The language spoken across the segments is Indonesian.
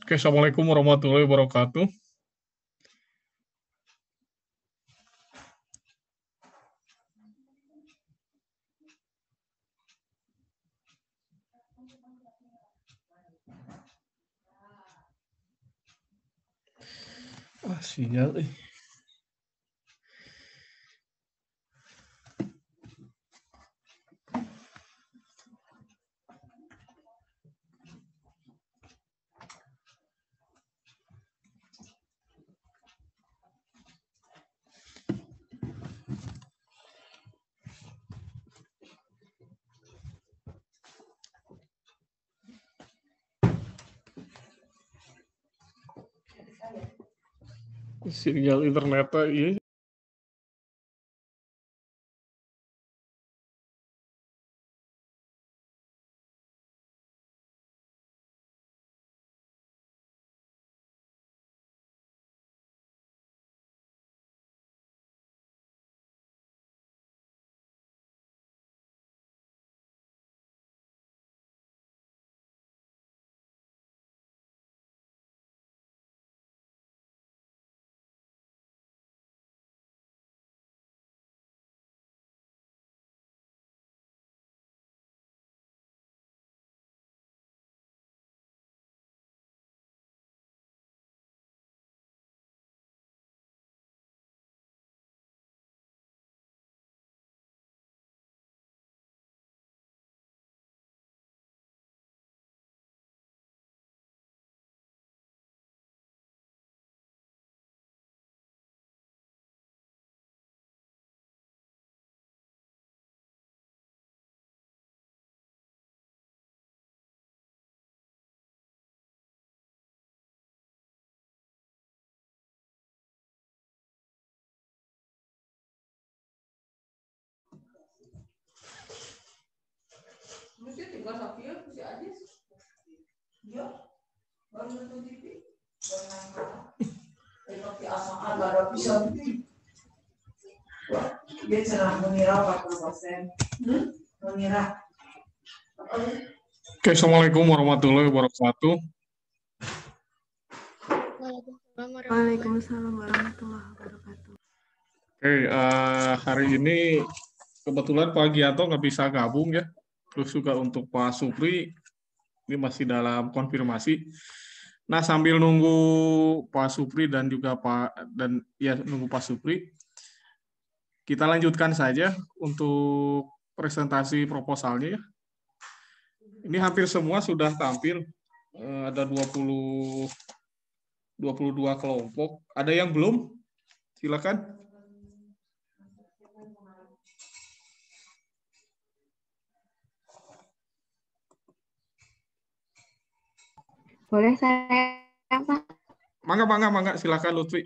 Oke, Assalamualaikum warahmatullahi wabarakatuh. Sinyal. Sinyal internetnya iya. Oke, Assalamualaikum warahmatullahi wabarakatuh. Waalaikumsalam warahmatullahi wabarakatuh. Oke, hari ini kebetulan Pak Gianto nggak bisa gabung ya. Terus juga untuk Pak Supri, ini masih dalam konfirmasi. Nah, sambil nunggu Pak Supri dan juga nunggu Pak Supri, kita lanjutkan saja untuk presentasi proposalnya ya. Ini hampir semua sudah tampil. Ada 22 kelompok. Ada yang belum? Silakan. Boleh saya, Pak? Mangga. Silakan, Lutfi.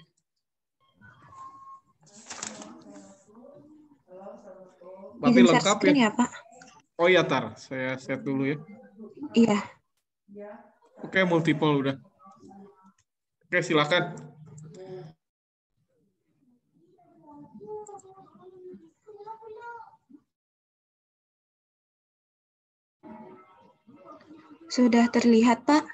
Berarti Izin share lengkap screen ya? ya, Pak? Oh iya, saya set dulu ya. Iya. Oke, multiple udah. Oke, silakan. Sudah terlihat, Pak?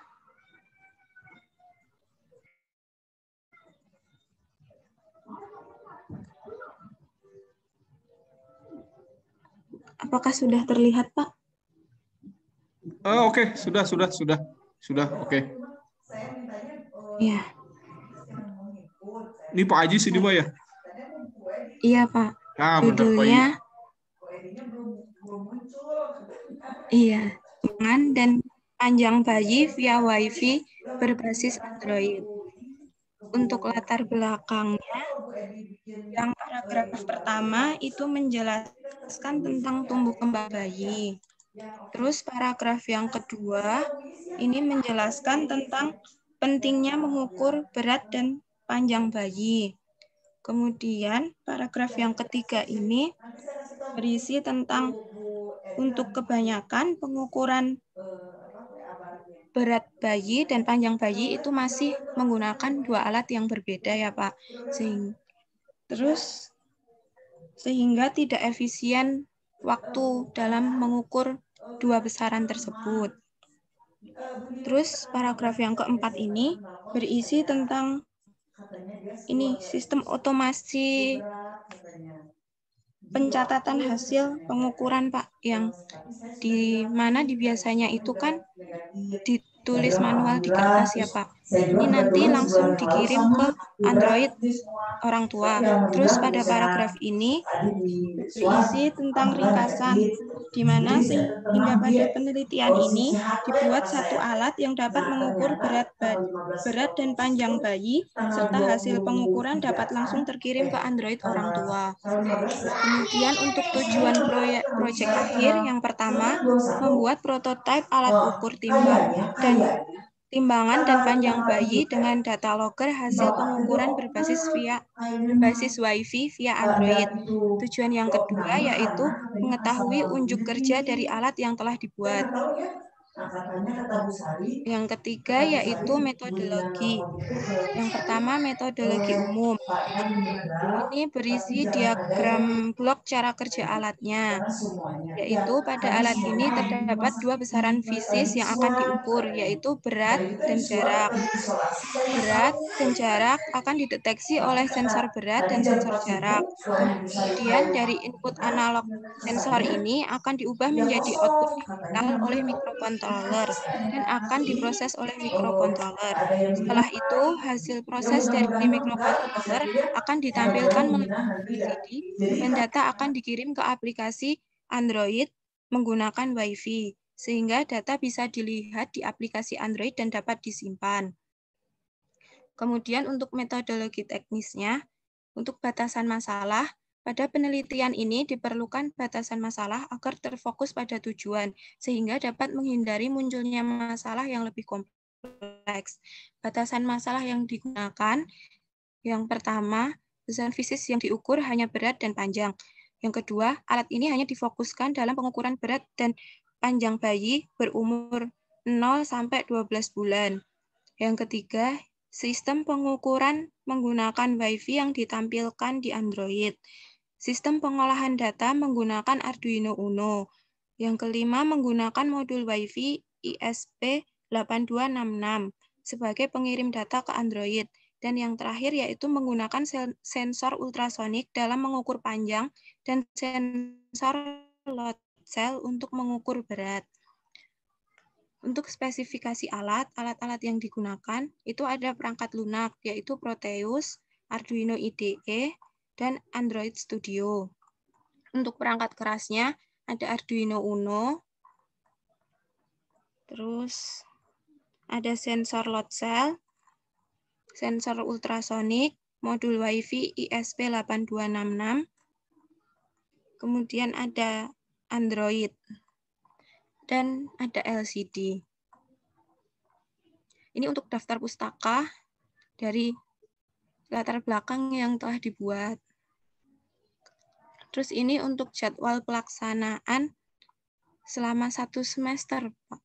Apakah sudah terlihat, Pak? Oke, sudah. Oke. Iya. Ini Pak Aji sini mah ya? Iya, Pak. Benar, Pak Judulnya, iya, hubungan dan panjang bayi via WiFi berbasis Android. Untuk latar belakangnya, yang paragraf pertama itu menjelaskan tentang tumbuh kembang bayi. Terus paragraf yang kedua ini menjelaskan tentang pentingnya mengukur berat dan panjang bayi. Kemudian paragraf yang ketiga ini berisi tentang untuk kebanyakan pengukuran berat bayi dan panjang bayi itu masih menggunakan dua alat yang berbeda ya Pak. Sehingga tidak efisien waktu dalam mengukur dua besaran tersebut. Terus paragraf yang keempat ini berisi tentang ini sistem otomasi pencatatan hasil pengukuran, Pak, yang di mana di biasanya itu kan ditulis manual di kertas ya, Pak. Ini nanti langsung dikirim ke Android orang tua. Terus pada paragraf ini berisi tentang ringkasan, di mana sehingga pada penelitian ini dibuat satu alat yang dapat mengukur berat dan panjang bayi, serta hasil pengukuran dapat langsung terkirim ke Android orang tua. Kemudian untuk tujuan proyek akhir yang pertama, membuat prototipe alat ukur timbangan dan panjang bayi dengan data logger hasil pengukuran berbasis Wi-Fi via Android. Tujuan yang kedua yaitu mengetahui unjuk kerja dari alat yang telah dibuat. Yang ketiga yaitu metodologi. Yang pertama metodologi umum. Ini berisi diagram blok cara kerja alatnya, yaitu pada alat ini terdapat dua besaran fisis yang akan diukur, yaitu berat dan jarak. Berat dan jarak akan dideteksi oleh sensor berat dan sensor jarak. Kemudian dari input analog sensor ini akan diubah menjadi output digital oleh microcontroller dan akan diproses oleh microcontroller. Setelah itu, hasil proses dari microcontroller akan ditampilkan melalui LCD dan data akan dikirim ke aplikasi Android menggunakan Wi-Fi, sehingga data bisa dilihat di aplikasi Android dan dapat disimpan. Kemudian untuk metodologi teknisnya, untuk batasan masalah, pada penelitian ini diperlukan batasan masalah agar terfokus pada tujuan, sehingga dapat menghindari munculnya masalah yang lebih kompleks. Batasan masalah yang digunakan, yang pertama, besaran fisis yang diukur hanya berat dan panjang. Yang kedua, alat ini hanya difokuskan dalam pengukuran berat dan panjang bayi berumur 0 sampai 12 bulan. Yang ketiga, sistem pengukuran menggunakan Wi-Fi yang ditampilkan di Android. Sistem pengolahan data menggunakan Arduino Uno. Yang kelima, menggunakan modul Wi-Fi ISP8266 sebagai pengirim data ke Android. Dan yang terakhir yaitu menggunakan sensor ultrasonik dalam mengukur panjang dan sensor load cell untuk mengukur berat. Untuk spesifikasi alat-alat yang digunakan itu ada perangkat lunak, yaitu Proteus, Arduino IDE, dan Android Studio. Untuk perangkat kerasnya ada Arduino Uno, terus ada sensor load cell, sensor ultrasonik, modul Wi-Fi ISP8266, kemudian ada Android, dan ada LCD. Ini untuk daftar pustaka dari latar belakang yang telah dibuat. Terus ini untuk jadwal pelaksanaan selama 1 semester, Pak.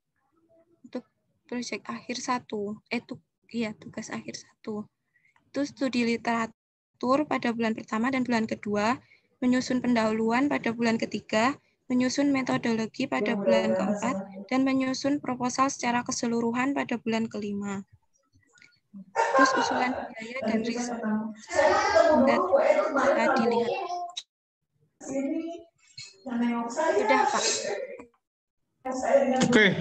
Untuk proyek akhir 1, tugas akhir 1. Itu studi literatur pada bulan pertama dan bulan kedua, menyusun pendahuluan pada bulan ketiga, menyusun metodologi pada bulan keempat, dan menyusun proposal secara keseluruhan pada bulan kelima. Terus usulan biaya dan riset bisa dilihat. Sudah, Pak. Oke,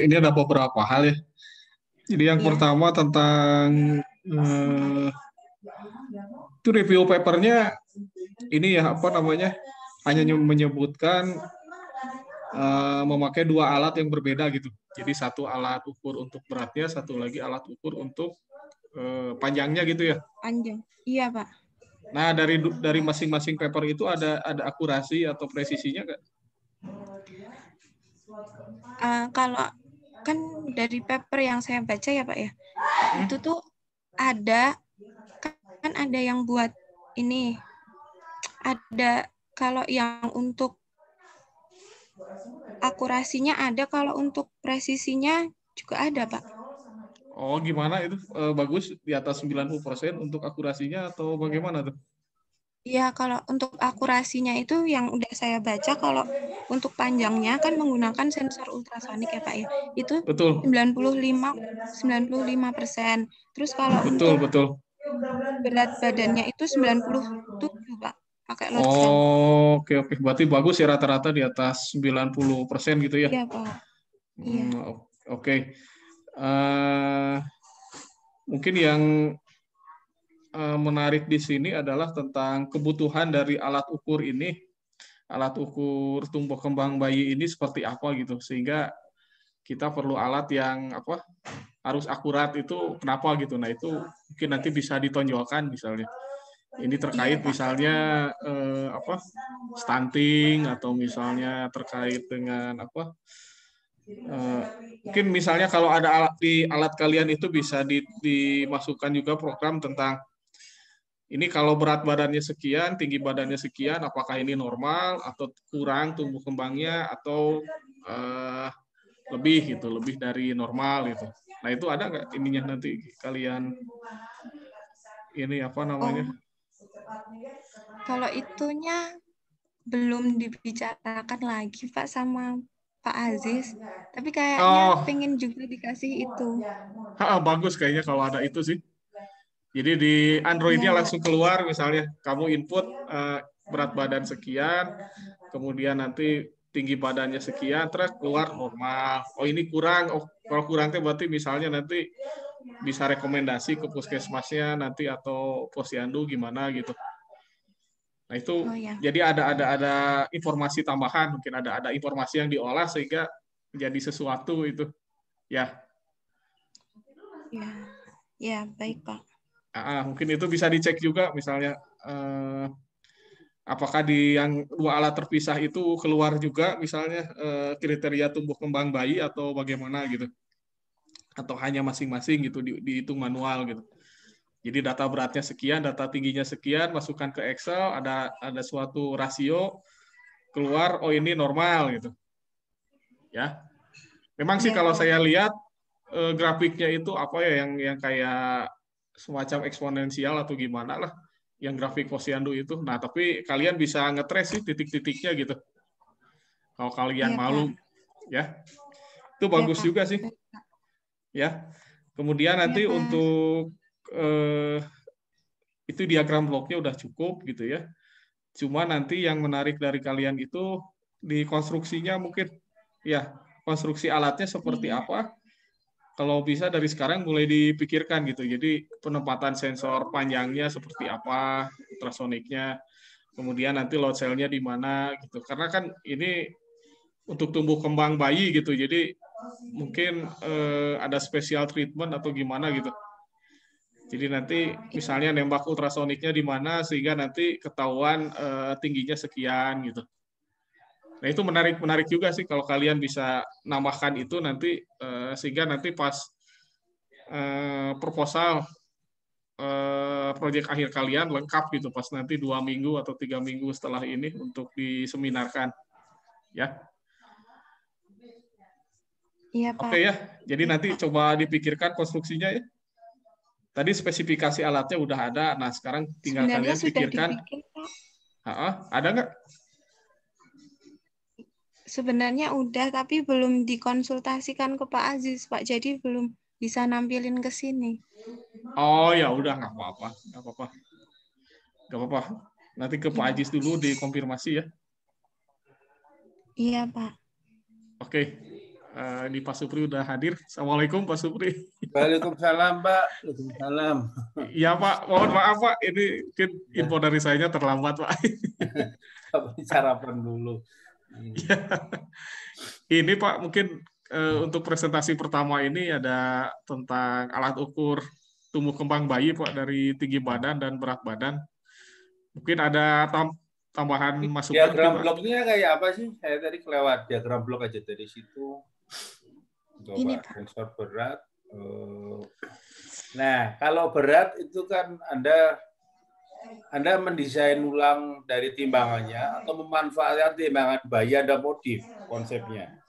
ini ada beberapa hal ya. Jadi yang pertama tentang itu review papernya ini ya hanya menyebutkan memakai dua alat yang berbeda gitu. Jadi satu alat ukur untuk beratnya, satu lagi alat ukur untuk panjangnya gitu ya. Panjang, iya Pak. Nah dari masing-masing paper itu ada akurasi atau presisinya nggak? Kalau kan dari paper yang saya baca ya Pak ya, itu tuh ada yang buat ini, ada kalau yang untuk akurasinya ada, kalau untuk presisinya juga ada Pak. Oh gimana itu, bagus di atas 90% untuk akurasinya atau bagaimana tuh? Iya, kalau untuk akurasinya itu yang udah saya baca, kalau untuk panjangnya kan menggunakan sensor ultrasonik ya Pak ya. Itu Betul, 95%. Terus kalau betul, untuk betul. berat badannya itu 97 Pak, pakai load cell. Oh, oke, oke. Berarti bagus ya rata-rata di atas 90% gitu ya. Iya Pak. Iya. Oke. Eh, mungkin yang menarik di sini adalah tentang kebutuhan dari alat ukur ini, alat ukur tumbuh kembang bayi ini seperti apa gitu, sehingga kita perlu alat yang apa harus akurat itu kenapa gitu. Nah itu mungkin nanti bisa ditonjolkan misalnya. Ini Iya terkait Pak. misalnya apa stunting atau misalnya terkait dengan apa mungkin misalnya kalau ada alat di alat kalian itu bisa dimasukkan juga program tentang ini kalau berat badannya sekian, tinggi badannya sekian, apakah ini normal atau kurang tumbuh kembangnya atau lebih gitu, lebih dari normal gitu. Nah itu ada nggak ininya nanti kalian ini apa namanya? Oh, kalau itunya belum dibicarakan lagi Pak sama Pak Aziz. Tapi kayaknya Oh, pengen juga dikasih itu. bagus kayaknya kalau ada itu sih. Jadi di Android-nya Ya, langsung keluar misalnya kamu input berat badan sekian, kemudian nanti tinggi badannya sekian, terus keluar normal. Oh ini kurang, oh kalau kurang itu berarti misalnya nanti bisa rekomendasi ke puskesmasnya nanti atau posyandu gimana gitu. Nah itu oh ya, jadi ada informasi tambahan, mungkin ada informasi yang diolah sehingga menjadi sesuatu itu. Ya, ya, ya baik Pak. mungkin itu bisa dicek juga misalnya apakah di yang dua alat terpisah itu keluar juga misalnya kriteria tumbuh kembang bayi atau bagaimana gitu atau hanya masing-masing gitu dihitung manual gitu. Jadi data beratnya sekian, data tingginya sekian, masukkan ke Excel, ada suatu rasio keluar, oh ini normal gitu. Ya, memang sih Iya kalau Pak. saya lihat grafiknya itu apa ya yang kayak semacam eksponensial atau gimana lah, yang grafik posyandu itu. Nah, tapi kalian bisa ngetrace sih titik-titiknya gitu. Kalau kalian Iya Pak. malu, ya itu Iya bagus Pak. juga sih, Baik. ya. Kemudian Iya nanti Pak. untuk itu diagram bloknya udah cukup gitu ya. Cuma nanti yang menarik dari kalian itu di konstruksinya mungkin, ya konstruksi alatnya seperti Iya. apa. Kalau bisa dari sekarang mulai dipikirkan gitu. Jadi penempatan sensor panjangnya seperti apa, ultrasoniknya, kemudian nanti load cell-nya di mana gitu. Karena kan ini untuk tumbuh kembang bayi gitu. Jadi mungkin ada special treatment atau gimana gitu. Jadi nanti misalnya nembak ultrasoniknya di mana sehingga nanti ketahuan tingginya sekian gitu. Nah itu menarik juga sih kalau kalian bisa nambahkan itu nanti sehingga nanti pas proposal proyek akhir kalian lengkap gitu pas nanti 2 minggu atau 3 minggu setelah ini untuk diseminarkan ya. Iya Oke Pak. ya, jadi Baik nanti Pak. coba dipikirkan konstruksinya ya. Tadi spesifikasi alatnya udah ada, nah sekarang tinggal Sebenarnya kalian sudah pikirkan, dibikin Pak. ada nggak? Sebenarnya udah, tapi belum dikonsultasikan ke Pak Aziz, Pak. Jadi belum bisa nampilin ke sini. Oh ya udah nggak apa-apa, nggak apa-apa, nggak apa-apa. Nanti ke Pak Iya, Ajis dulu dikonfirmasi ya. iya Pak. Oke, ini Pak Supri udah hadir. Assalamualaikum Pak Supri. Waalaikumsalam, Pak. Waalaikumsalam. Iya Pak, mohon maaf Pak, ini mungkin info Ya, dari saya terlambat Pak. sarapan dulu. Ini Pak, mungkin untuk presentasi pertama ini ada tentang alat ukur tumbuh kembang bayi Pak dari tinggi badan dan berat badan. Mungkin ada tambahan masukan mungkin Diagram Pak. bloknya kayak apa sih? Saya tadi kelewat diagram blok aja dari situ. Ini Coba Pak. sensor berat. Nah, kalau berat itu kan Anda mendesain ulang dari timbangannya atau memanfaatkan timbangan bayi Anda modif konsepnya.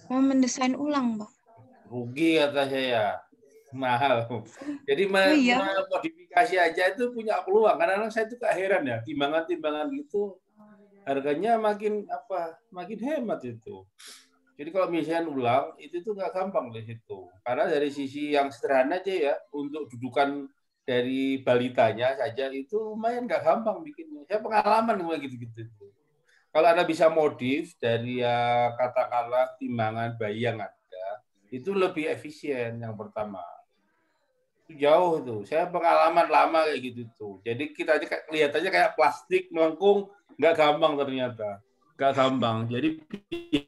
Mau mendesain ulang, Pak. Rugi kata saya. Mahal. Jadi Oh iya, modifikasi aja itu punya peluang. Kadang-kadang saya tuh heran ya, timbangan-timbangan gitu harganya makin hemat itu. Jadi kalau misalnya ulang itu tuh nggak gampang di situ. Karena dari sisi yang sederhana aja ya, untuk dudukan dari balitanya saja itu lumayan nggak gampang bikinnya. Saya pengalaman cuma gitu-gitu. Kalau Anda bisa modif dari ya katakanlah timbangan bayi yang ada, itu lebih efisien yang pertama. Itu jauh itu. Saya pengalaman lama kayak gitu tuh. Jadi kita aja kelihatannya kayak plastik melengkung, nggak gampang ternyata. Nggak gampang. Jadi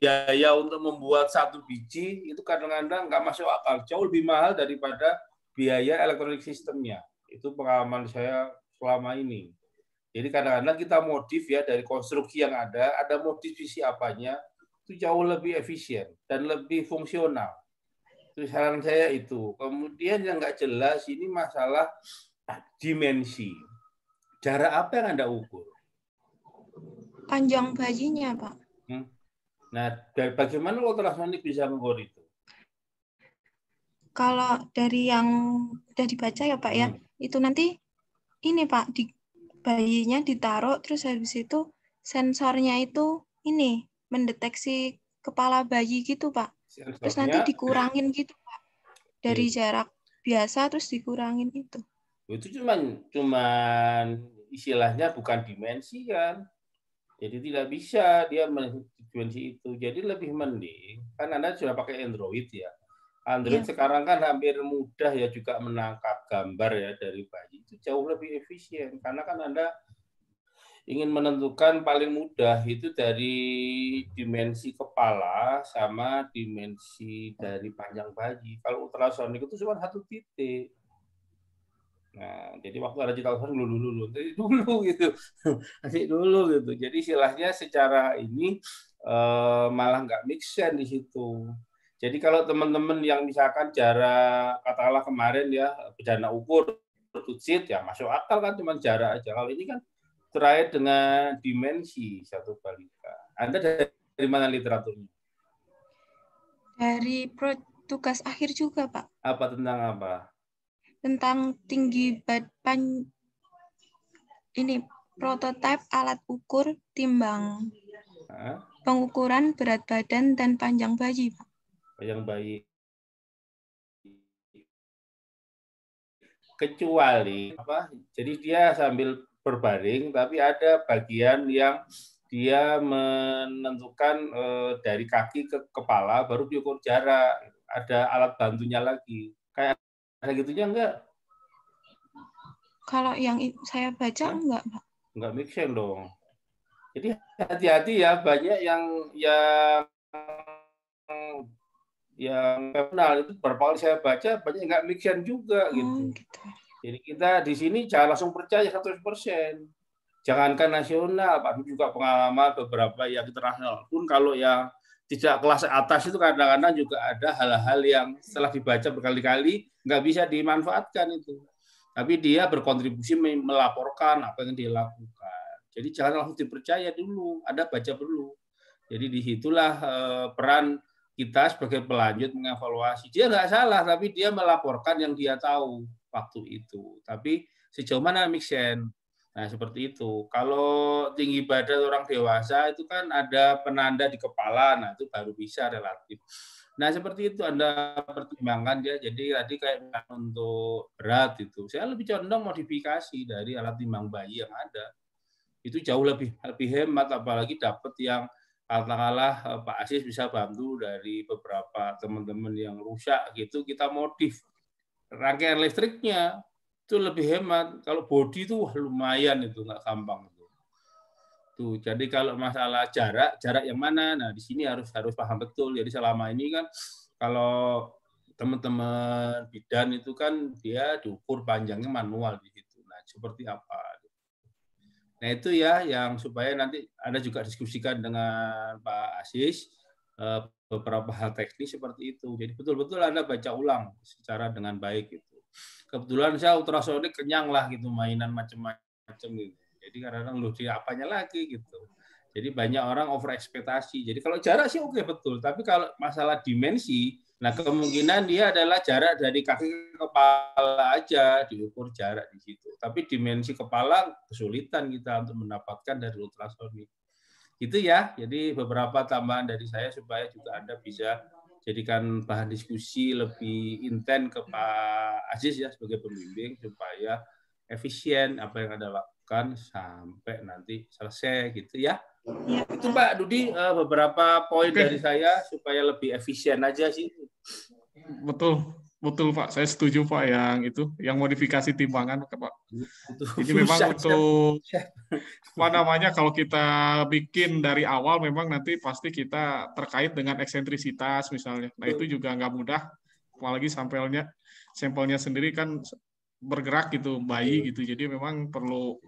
biaya untuk membuat satu biji itu kadang-kadang nggak masuk akal. Jauh lebih mahal daripada biaya elektronik sistemnya. Itu pengalaman saya selama ini. Jadi kadang-kadang kita modif ya dari konstruksi yang ada modifisi apanya, itu jauh lebih efisien dan lebih fungsional. Itu saran saya itu. Kemudian yang nggak jelas ini masalah dimensi. Jarak apa yang Anda ukur? Panjang bayinya, Pak. Nah, bagaimana ultrasonik bisa mengukur itu? Kalau dari yang udah dibaca ya, Pak, ya, itu nanti ini, Pak, bayinya ditaruh, terus habis itu sensornya itu ini, mendeteksi kepala bayi gitu, Pak. Sensornya, terus nanti dikurangin gitu, Pak. Dari jarak biasa, terus dikurangin itu. Itu cuman istilahnya bukan dimensi kan. Jadi tidak bisa dia dimensi itu. Jadi lebih mending, kan Anda sudah pakai Android ya. Android sekarang kan hampir mudah ya juga menangkap gambar ya dari bayi. Itu jauh lebih efisien. Karena kan Anda ingin menentukan paling mudah itu dari dimensi kepala sama dimensi dari panjang bayi. Kalau ultrasonik itu cuma satu titik. Nah, jadi waktu ada ultrasound dulu gitu. Nanti dulu gitu. Jadi istilahnya secara ini malah nggak make sense di situ. Jadi kalau teman-teman yang misalkan jarak katakanlah kemarin ya bejana ukur tutsit ya masuk akal kan cuma jarak aja. Kalau ini kan terkait dengan dimensi satu balita. Anda dari mana literaturnya? Dari tugas akhir juga, Pak. Apa tentang apa? Tentang tinggi badan ini prototipe alat ukur timbang. Pengukuran berat badan dan panjang bayi, Pak. Panjang bayi. Kecuali apa? Jadi dia sambil berbaring tapi ada bagian yang dia menentukan dari kaki ke kepala baru diukur jarak. Ada alat bantunya lagi. Kayak ada gitunya enggak? Kalau yang saya baca enggak, Pak. Enggak make sense dong. Jadi hati-hati ya, banyak yang kenal itu beberapa kali saya baca banyak nggak make sense juga gitu. Jadi kita di sini jangan langsung percaya 100%. Jangankan nasional, Pak juga pengalaman beberapa yang internasional pun kalau yang tidak kelas atas itu kadang-kadang juga ada hal-hal yang setelah dibaca berkali-kali nggak bisa dimanfaatkan itu. Tapi dia berkontribusi melaporkan apa yang dia lakukan. Jadi jangan langsung dipercaya dulu, ada baca dulu. Jadi disitulah peran kita sebagai pelanjut mengevaluasi. Dia nggak salah, tapi dia melaporkan yang dia tahu waktu itu. Tapi sejauh mana make sense? Nah, seperti itu. Kalau tinggi badan orang dewasa itu kan ada penanda di kepala, nah itu baru bisa relatif. Nah, seperti itu Anda pertimbangkan ya. Jadi tadi kayak untuk berat itu, saya lebih condong modifikasi dari alat timbang bayi yang ada. Itu jauh lebih hemat, apalagi dapat yang katakanlah Pak Asis bisa bantu dari beberapa teman-teman yang rusak gitu, kita modif rangkaian listriknya itu lebih hemat. Kalau bodi itu lumayan itu nggak gampang itu. Tuh, jadi kalau masalah jarak yang mana? Nah, di sini harus paham betul. Jadi selama ini kan kalau teman-teman bidan itu kan dia diukur panjangnya manual di situ. Nah, seperti apa? Nah, itu ya yang supaya nanti Anda juga diskusikan dengan Pak Asis beberapa hal teknis seperti itu. Jadi betul-betul Anda baca ulang secara dengan baik gitu. Kebetulan saya ultrasonik kenyang lah gitu, mainan macam-macam gitu. Jadi kadang-kadang lu di apanya lagi gitu. Jadi banyak orang over ekspektasi. Jadi kalau jarak sih oke betul, tapi kalau masalah dimensi, nah kemungkinan dia adalah jarak dari kaki ke kepala aja diukur jarak di situ. Tapi dimensi kepala kesulitan kita untuk mendapatkan dari ultrasonik. Itu ya, jadi beberapa tambahan dari saya supaya juga Anda bisa jadikan bahan diskusi lebih intens ke Pak Aziz ya sebagai pembimbing supaya efisien apa yang Anda lakukan sampai nanti selesai gitu ya. Itu Pak Dudi beberapa poin dari saya supaya lebih efisien aja sih. Betul Pak. Saya setuju Pak yang modifikasi timbangan Pak. Jadi memang untuk kalau kita bikin dari awal memang nanti pasti kita terkait dengan eksentrisitas misalnya. Nah itu juga nggak mudah, apalagi sampelnya sendiri kan bergerak gitu, bayi gitu. Jadi memang perlu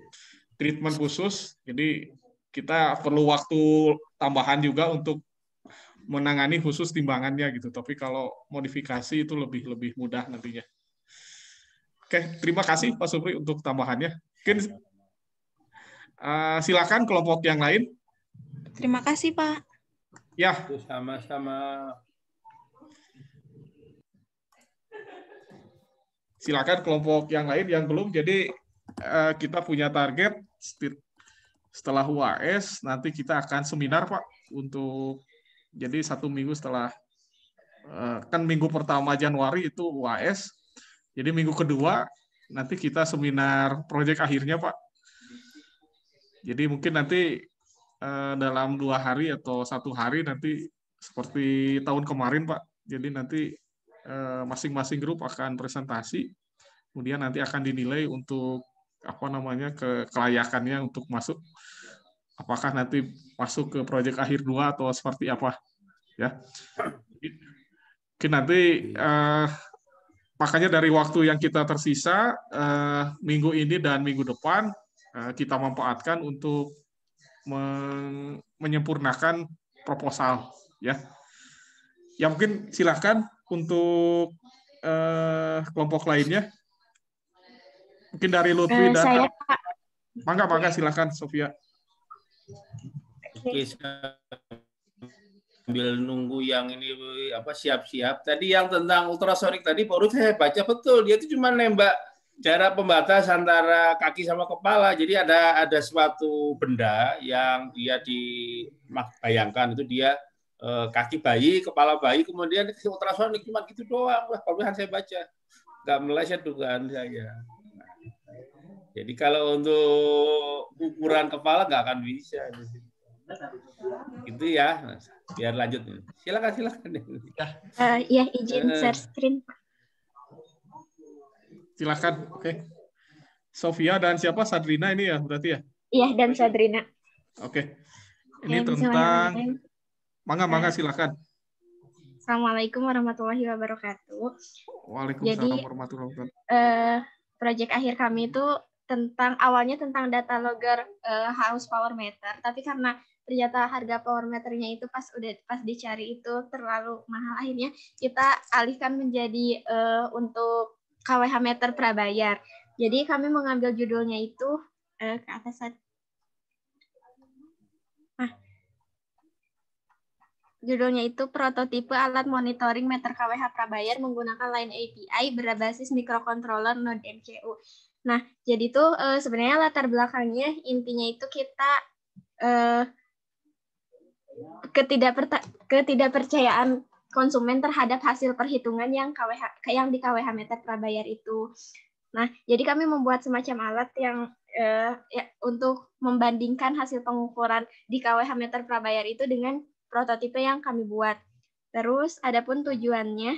treatment khusus. Jadi kita perlu waktu tambahan juga untuk menangani khusus timbangannya gitu. Tapi kalau modifikasi itu lebih mudah nantinya. Oke, terima kasih Pak Supri untuk tambahannya. Mungkin silakan kelompok yang lain. Terima kasih Pak. Ya, sama-sama. Silakan kelompok yang lain yang belum. Jadi kita punya target setelah UAS nanti kita akan seminar Pak untuk jadi 1 minggu setelah kan minggu pertama Januari itu UAS. Jadi minggu kedua nanti kita seminar proyek akhirnya Pak. Jadi mungkin nanti dalam 2 hari atau 1 hari nanti seperti tahun kemarin Pak. Jadi nanti masing-masing grup akan presentasi, kemudian nanti akan dinilai untuk kelayakannya untuk masuk. Apakah nanti masuk ke proyek akhir 2 atau seperti apa ya. Mungkin nanti makanya dari waktu yang kita tersisa minggu ini dan minggu depan kita manfaatkan untuk menyempurnakan proposal ya. Ya mungkin silahkan untuk kelompok lainnya. Mungkin dari Lutfi dan saya Mangga silahkan Sofia. Oke, sambil nunggu yang ini siap-siap. Tadi yang tentang ultrasonik tadi baru saya baca betul, dia itu cuma nembak jarak pembatas antara kaki sama kepala. Jadi ada suatu benda yang dia dibayangkan itu dia kaki bayi, kepala bayi, kemudian ultrasonik cuma gitu doang. Wah, kalau saya baca nggak meleset dugaan saya. Jadi kalau untuk ukuran kepala nggak akan bisa. Gitu ya. Biar lanjut. Silakan. Ya, izin share screen. Silakan. Oke. Sofia dan siapa? Sadrina ini ya berarti ya? Iya, dan Sadrina. Oke. Ini tentang Mangga silakan. Assalamualaikum warahmatullahi wabarakatuh. Waalaikumsalam warahmatullahi wabarakatuh. Proyek akhir kami itu awalnya tentang data logger house power meter, tapi karena ternyata harga power meternya itu pas dicari itu terlalu mahal, akhirnya kita alihkan menjadi untuk KWH meter prabayar. Jadi kami mengambil judulnya itu ke atas. Judulnya itu prototipe alat monitoring meter KWH prabayar menggunakan Line API berbasis microcontroller Node MCU. Nah, jadi itu sebenarnya latar belakangnya intinya itu kita ketidakpercayaan konsumen terhadap hasil perhitungan yang di KWH meter prabayar itu. Nah, jadi kami membuat semacam alat yang untuk membandingkan hasil pengukuran di KWH meter prabayar itu dengan prototipe yang kami buat. Terus adapun tujuannya,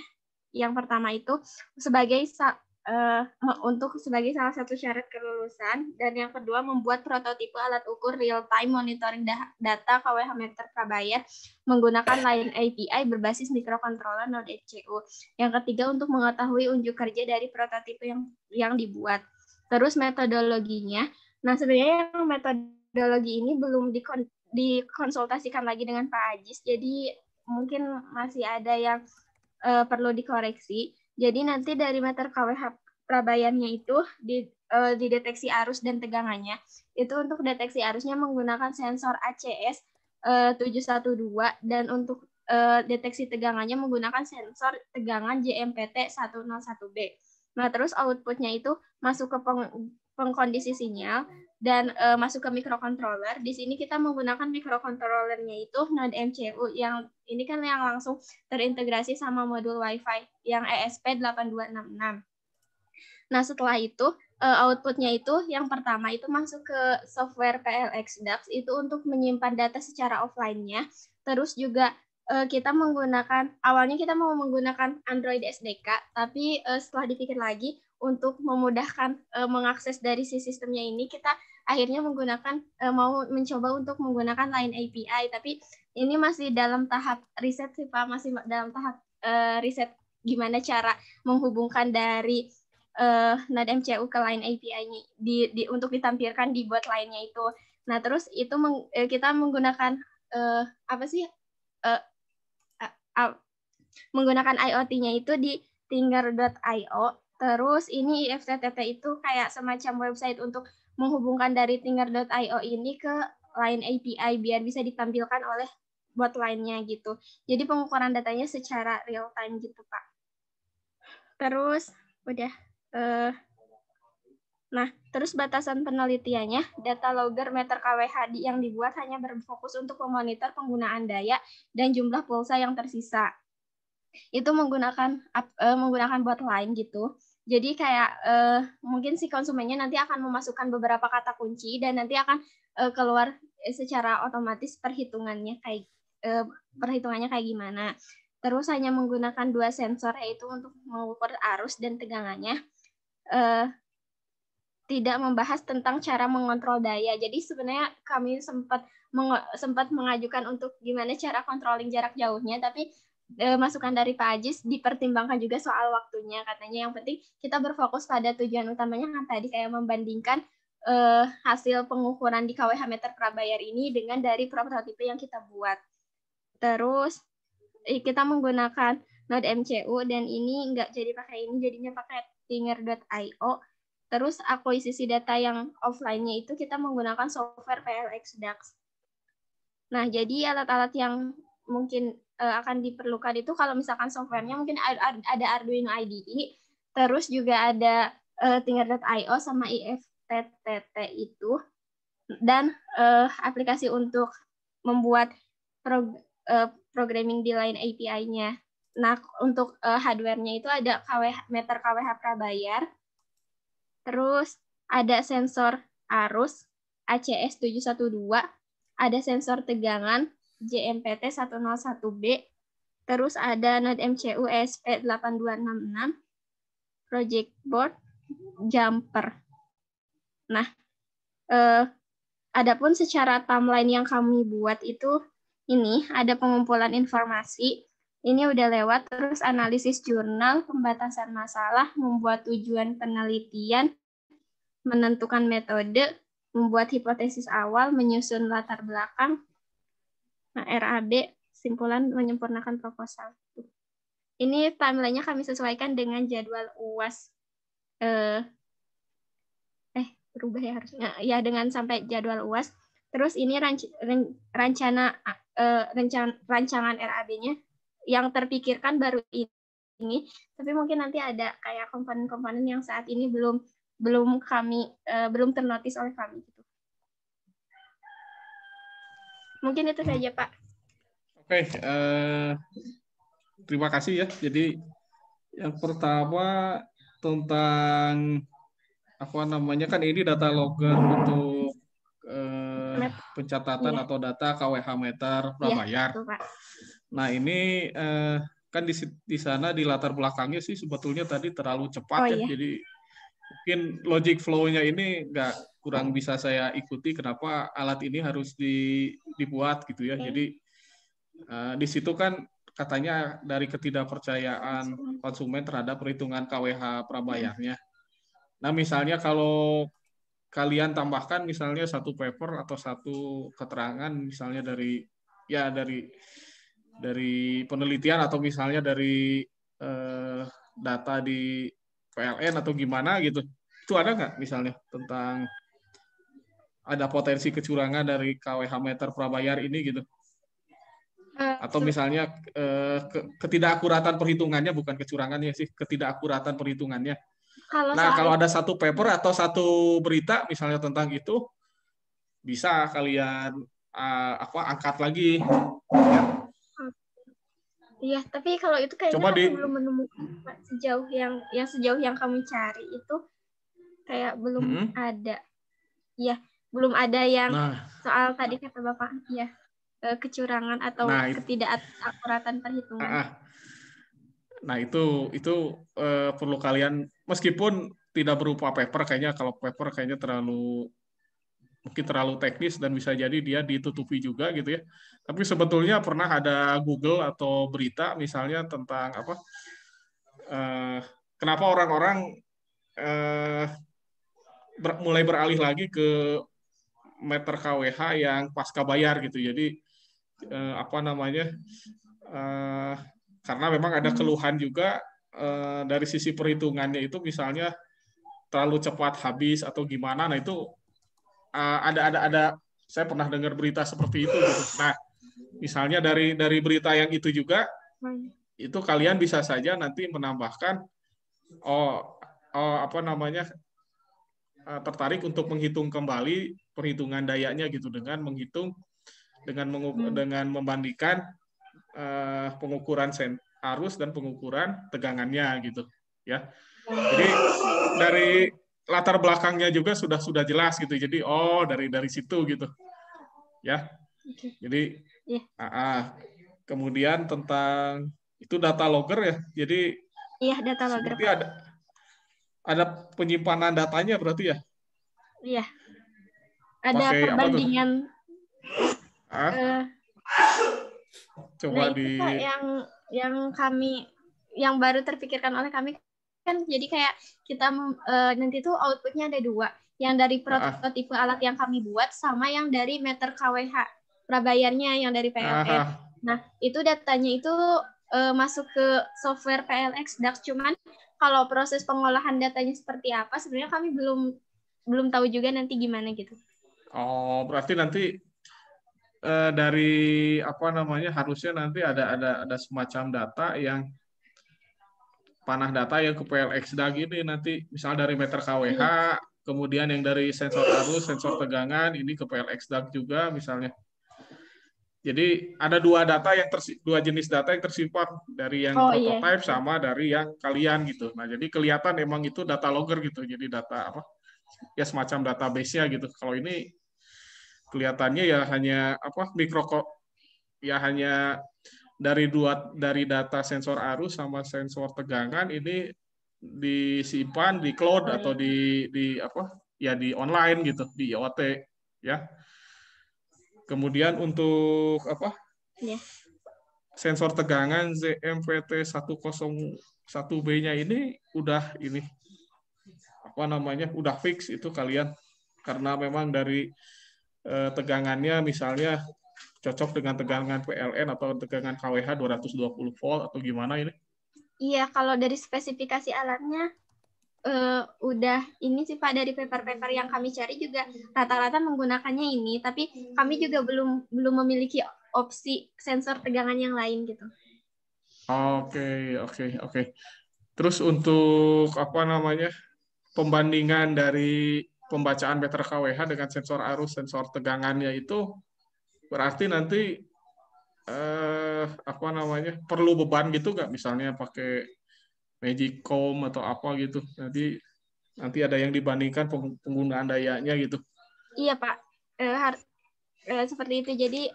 yang pertama itu sebagai salah satu syarat kelulusan, dan yang kedua membuat prototipe alat ukur real time monitoring data KWH meter prabayar menggunakan Line API berbasis microcontroller Node MCU. Yang ketiga untuk mengetahui unjuk kerja dari prototipe yang dibuat. Terus metodologinya, nah sebenarnya yang metodologi ini belum dikonsultasikan lagi dengan Pak Ajis, jadi mungkin masih ada yang perlu dikoreksi. Jadi nanti dari meter KWH prabayarnya itu dideteksi arus dan tegangannya. Itu untuk deteksi arusnya menggunakan sensor ACS 712 dan untuk deteksi tegangannya menggunakan sensor tegangan JMPT 101B. Nah, terus outputnya itu masuk ke pengkondisi sinyal. dan masuk ke microcontroller. Di sini kita menggunakan microcontrollernya itu Node MCU yang ini kan yang langsung terintegrasi sama modul WiFi yang ESP8266. Nah, setelah itu outputnya itu yang pertama itu masuk ke software PLX DAX itu untuk menyimpan data secara offline-nya. Terus juga kita awalnya kita mau menggunakan Android SDK, tapi setelah dipikir lagi untuk memudahkan mengakses dari si sistemnya ini, kita akhirnya mau mencoba untuk menggunakan Line API, tapi ini masih dalam tahap riset sih Pak, masih dalam tahap riset gimana cara menghubungkan dari Node MCU ke Line API-nya untuk ditampilkan di bot lainnya itu. Nah, terus itu kita menggunakan menggunakan IoT-nya itu di Tinger.io. Terus ini IFTTT itu kayak semacam website untuk menghubungkan dari Tinger.io ini ke Line API biar bisa ditampilkan oleh bot lainnya gitu. Jadi pengukuran datanya secara real time gitu, Pak. Terus udah. Nah, terus batasan penelitiannya, data logger meter KWH yang dibuat hanya berfokus untuk memonitor penggunaan daya dan jumlah pulsa yang tersisa. Itu menggunakan bot line gitu. Jadi kayak mungkin si konsumennya nanti akan memasukkan beberapa kata kunci dan nanti akan keluar secara otomatis perhitungannya kayak gimana. Terus hanya menggunakan 2 sensor yaitu untuk mengukur arus dan tegangannya. Tidak membahas tentang cara mengontrol daya. Jadi sebenarnya kami sempat mengajukan untuk gimana cara controlling jarak jauhnya, tapi masukan dari Pak Ajis dipertimbangkan juga soal waktunya. Katanya yang penting kita berfokus pada tujuan utamanya kan tadi kayak membandingkan hasil pengukuran di KWH meter prabayar ini dengan dari prototipe yang kita buat. Terus kita menggunakan Node MCU dan ini nggak jadi pakai ini, jadinya pakai Tinger.io. Terus akuisisi data yang offline-nya itu kita menggunakan software PLX DAX. Nah, jadi alat-alat yang mungkin akan diperlukan itu kalau misalkan software-nya mungkin ada Arduino IDE, terus juga ada Tinger.io sama IFTTT itu, dan aplikasi untuk membuat programming di Line API-nya. Nah, untuk hardware-nya itu ada meter KWH prabayar, terus ada sensor arus ACS712, ada sensor tegangan JMPT101B, terus ada Node MCU ESP8266, project board, jumper. Nah, adapun secara timeline yang kami buat itu ini ada pengumpulan informasi, ini udah lewat, terus analisis jurnal, pembatasan masalah, membuat tujuan penelitian, menentukan metode, membuat hipotesis awal, menyusun latar belakang, nah, RAB, simpulan menyempurnakan proposal. Ini timeline-nya kami sesuaikan dengan jadwal UAS. Berubah ya harusnya. Ya, dengan sampai jadwal UAS. Terus ini rancangan RAB-nya yang terpikirkan baru ini, tapi mungkin nanti ada kayak komponen-komponen yang saat ini belum ternotis oleh kami gitu. Mungkin itu saja, Pak. Oke, terima kasih ya. Jadi yang pertama tentang kan ini data logger untuk pencatatan atau data KWH meter prabayar. Iya, Pak. Nah, ini kan di sana di latar belakangnya sih sebetulnya tadi terlalu cepat ya. Jadi mungkin logic flow-nya ini kurang bisa saya ikuti kenapa alat ini harus dibuat gitu ya. Jadi di situ kan katanya dari ketidakpercayaan konsumen terhadap perhitungan KWH prabayarnya. Nah, misalnya kalau kalian tambahkan misalnya satu paper atau satu keterangan misalnya dari penelitian atau misalnya dari data di PLN atau gimana gitu, itu ada nggak misalnya tentang ada potensi kecurangan dari KWH meter prabayar ini gitu? Atau misalnya ketidakakuratan perhitungannya, bukan kecurangannya sih, ketidakakuratan perhitungannya. Kalau ada satu paper atau satu berita misalnya tentang itu, bisa kalian angkat lagi. Iya, tapi kalau itu kayaknya aku belum menemukan sejauh yang kami cari itu kayak belum ada. Iya, belum ada yang soal tadi kata Bapak, ya kecurangan atau ketidakakuratan perhitungan. Nah, itu perlu kalian, meskipun tidak berupa paper, kayaknya kalau paper kayaknya mungkin terlalu teknis dan bisa jadi dia ditutupi juga gitu ya. Tapi sebetulnya pernah ada Google atau berita misalnya tentang kenapa orang-orang mulai beralih lagi ke meter KWH yang pasca bayar gitu. Jadi karena memang ada keluhan juga dari sisi perhitungannya itu misalnya terlalu cepat habis atau gimana. Nah itu ada saya pernah dengar berita seperti itu gitu. Nah, misalnya dari berita yang itu juga itu kalian bisa saja nanti menambahkan tertarik untuk menghitung kembali perhitungan dayanya gitu dengan membandingkan pengukuran arus dan pengukuran tegangannya gitu ya. Jadi dari latar belakangnya juga sudah jelas gitu. Jadi dari situ gitu. Ya. Jadi kemudian tentang itu data logger ya. Jadi data logger. Seperti ada penyimpanan datanya berarti ya? Iya. Ada perbandingan. Coba yang baru terpikirkan oleh kami kan, jadi kayak kita nanti tuh outputnya ada 2, yang dari prototipe alat yang kami buat sama yang dari meter KWH prabayarnya yang dari PLN. Nah itu datanya itu masuk ke software PLX DAX, cuman kalau proses pengolahan datanya seperti apa sebenarnya kami belum tahu juga nanti gimana gitu. Berarti nanti dari harusnya nanti ada semacam data yang panah data yang ke PLX DAG ini nanti misalnya dari meter KWH, kemudian yang dari sensor arus, sensor tegangan ini ke PLX DAG juga misalnya. Jadi ada dua jenis data yang tersimpan, dari yang prototype sama dari yang kalian gitu. Nah, jadi kelihatan emang itu data logger gitu. Jadi data semacam database-nya gitu. Kalau ini kelihatannya ya hanya hanya dari data sensor arus sama sensor tegangan ini disimpan di cloud atau di online gitu, di IoT ya. Kemudian untuk sensor tegangan ZMVT 101B-nya ini udah udah fix itu kalian, karena memang dari tegangannya misalnya cocok dengan tegangan PLN atau tegangan KWH 220 volt atau gimana ini? Iya, kalau dari spesifikasi alatnya udah ini sih Pak, dari paper-paper yang kami cari juga rata-rata menggunakannya ini, tapi kami juga belum memiliki opsi sensor tegangan yang lain gitu. Oke. Terus untuk pembandingan dari pembacaan meter KWH dengan sensor arus, sensor tegangannya itu berarti nanti perlu beban gitu nggak, misalnya pakai Magic Comb atau apa gitu, nanti ada yang dibandingkan penggunaan dayanya gitu. Iya Pak, seperti itu. Jadi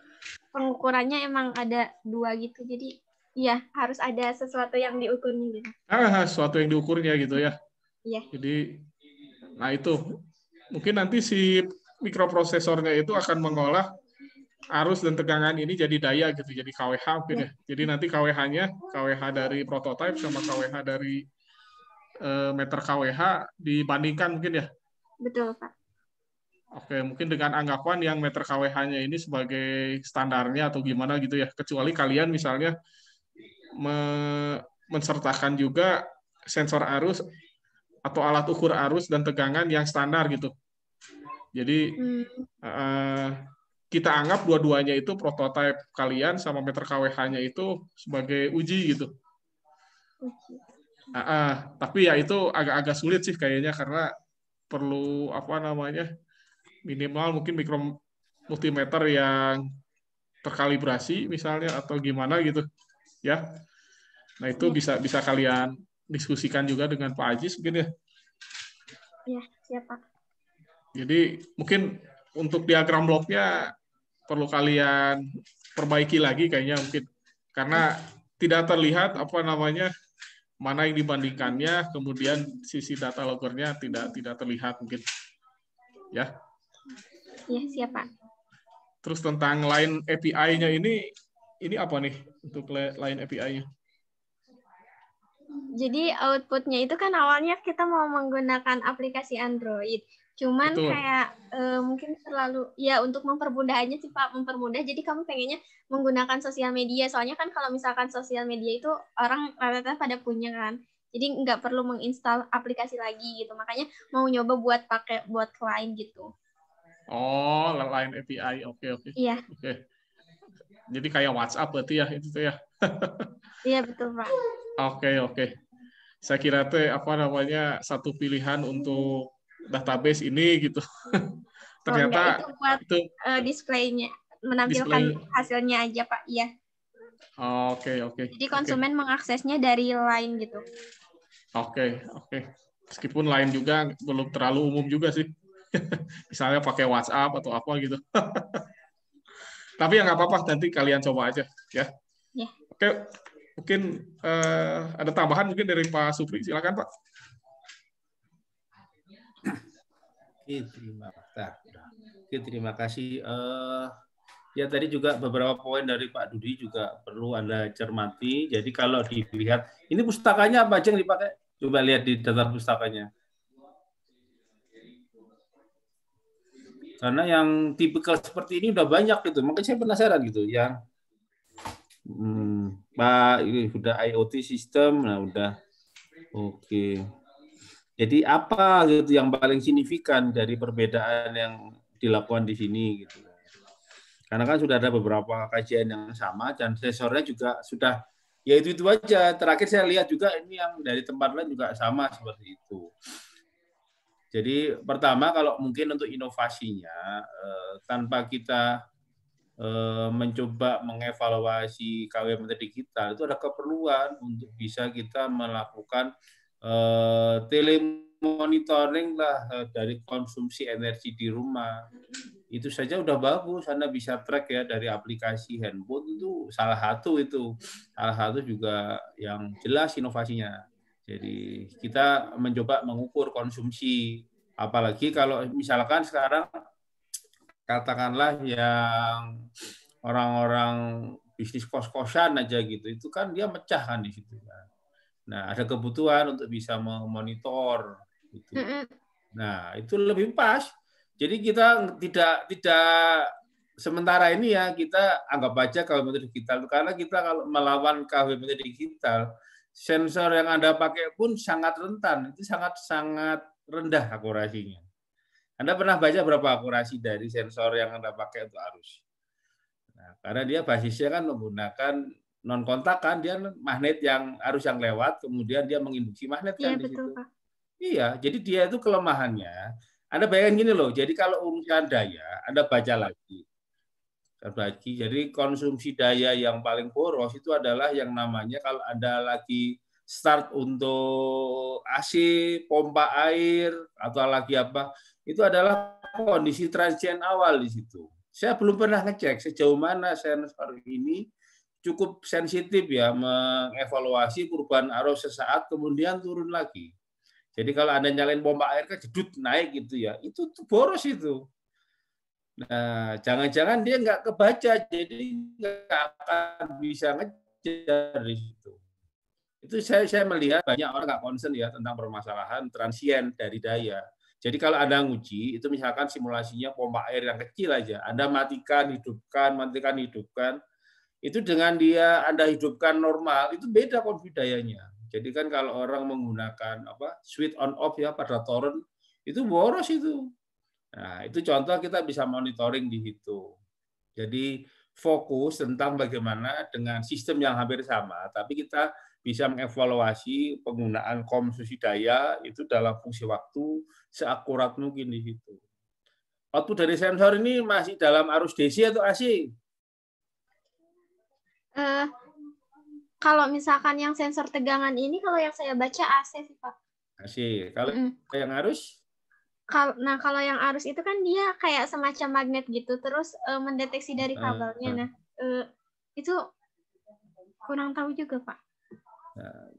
pengukurannya emang ada 2 gitu, jadi iya harus ada sesuatu yang diukurnya gitu. Sesuatu yang diukurnya gitu ya. Iya. Jadi nah itu mungkin nanti si mikroprosesornya itu akan mengolah arus dan tegangan ini jadi daya gitu, jadi KWH mungkin ya. Jadi nanti KWH dari prototype sama KWH dari meter KWH dibandingkan mungkin ya. Betul Pak. Oke, mungkin dengan anggapan yang meter KWH-nya ini sebagai standarnya atau gimana gitu ya. Kecuali kalian misalnya mensertakan juga sensor arus atau alat ukur arus dan tegangan yang standar gitu. Jadi kita anggap dua-duanya itu prototipe kalian sama meter KWH-nya itu sebagai uji gitu. Tapi ya itu agak-agak sulit sih kayaknya karena perlu apa namanya minimal mungkin multimeter yang terkalibrasi misalnya atau gimana gitu ya. Nah itu bisa kalian diskusikan juga dengan Pak Ajis mungkin ya. Iya, siap Pak. Jadi mungkin untuk diagram bloknya perlu kalian perbaiki lagi kayaknya mungkin karena tidak terlihat apa namanya mana yang dibandingkannya, kemudian sisi data loggernya tidak terlihat mungkin ya. Iya, siap Pak. Terus tentang line API-nya ini apa nih untuk line API-nya? Jadi outputnya itu kan awalnya kita mau menggunakan aplikasi Android. Cuman Betul. kayak mungkin terlalu ya untuk mempermudah aja sih Pak, mempermudah. Jadi kamu pengennya menggunakan sosial media. Soalnya kan kalau misalkan sosial media itu orang rata-rata pada punya kan. Jadi nggak perlu menginstal aplikasi lagi gitu. Makanya mau nyoba buat klien gitu. Oh, line API. Oke. Iya. Oke. Jadi kayak WhatsApp berarti ya itu ya. Iya betul Pak. Oke. Saya kira apa namanya satu pilihan untuk database ini gitu. Ternyata itu buat displaynya, menampilkan hasilnya aja Pak. Iya. Oke. Jadi konsumen mengaksesnya dari Line gitu. Oke. Meskipun Line juga belum terlalu umum juga sih. Misalnya pakai WhatsApp atau apa gitu. Tapi ya nggak apa-apa, nanti kalian coba aja ya. Ya. Oke, mungkin ada tambahan mungkin dari Pak Supri, silakan Pak. Terima kasih. Ya tadi juga beberapa poin dari Pak Dudi juga perlu Anda cermati. Jadi kalau dilihat, ini pustakanya apa aja yang dipakai? Coba lihat di daftar pustakanya. Karena yang tipikal seperti ini udah banyak gitu, makanya saya penasaran gitu. Yang Pak ini udah IoT sistem, nah udah oke. Jadi apa gitu yang paling signifikan dari perbedaan yang dilakukan di sini gitu? Karena kan sudah ada beberapa kajian yang sama dan sensornya juga sudah ya itu aja. Terakhir saya lihat juga ini yang dari tempat lain juga sama seperti itu. Jadi pertama kalau mungkin untuk inovasinya tanpa kita mencoba mengevaluasi KW Menteri Digital itu ada keperluan untuk bisa kita melakukan telemonitoring lah dari konsumsi energi di rumah. Itu saja udah bagus, Anda bisa track ya dari aplikasi handphone itu salah satu juga yang jelas inovasinya. Jadi kita mencoba mengukur konsumsi, apalagi kalau misalkan sekarang katakanlah yang orang-orang bisnis kos-kosan aja gitu, itu kan dia mecah kan di situ kan. Nah ada kebutuhan untuk bisa memonitor gitu. Nah itu lebih pas. Jadi kita tidak sementara ini ya kita anggap aja KW Menteri Digital, karena kita kalau melawan KW Menteri Digital sensor yang Anda pakai pun sangat rentan, itu sangat rendah akurasinya. Anda pernah baca berapa akurasi dari sensor yang Anda pakai untuk arus? Nah, karena dia basisnya kan menggunakan non kontak kan, dia magnet yang arus yang lewat, kemudian dia menginduksi magnet kan di situ. Pak. Iya, jadi dia itu kelemahannya. Anda bayangin gini loh, jadi kalau urusan daya, Anda baca lagi. Jadi konsumsi daya yang paling boros itu adalah yang namanya kalau Anda lagi start untuk AC, pompa air, atau lagi apa, itu adalah kondisi transient awal di situ. Saya belum pernah ngecek sejauh mana sensor ini cukup sensitif ya mengevaluasi perubahan arus sesaat kemudian turun lagi. Jadi kalau Anda nyalain pompa air kan jedut naik gitu ya, itu boros itu. Nah, jangan-jangan dia nggak kebaca, jadi nggak akan bisa ngejar di situ. Itu saya melihat banyak orang nggak concern ya tentang permasalahan transient dari daya. Jadi kalau Anda nguji, itu misalkan simulasinya pompa air yang kecil aja, Anda matikan, hidupkan, itu dengan dia Anda hidupkan normal, itu beda konflik dayanya. Jadi kan kalau orang menggunakan switch on off ya pada torrent, itu boros itu. Nah, itu contoh kita bisa monitoring di situ. Jadi fokus tentang bagaimana dengan sistem yang hampir sama, tapi kita bisa mengevaluasi penggunaan konsumsi daya itu dalam fungsi waktu seakurat mungkin di situ. Waktu dari sensor ini masih dalam arus DC atau AC? Kalau misalkan yang sensor tegangan ini, kalau yang saya baca AC sih Pak. AC. Kalau yang arus? Nah, kalau yang arus itu kan dia kayak semacam magnet gitu, terus mendeteksi dari kabelnya. Nah, itu kurang tahu juga Pak. Nah,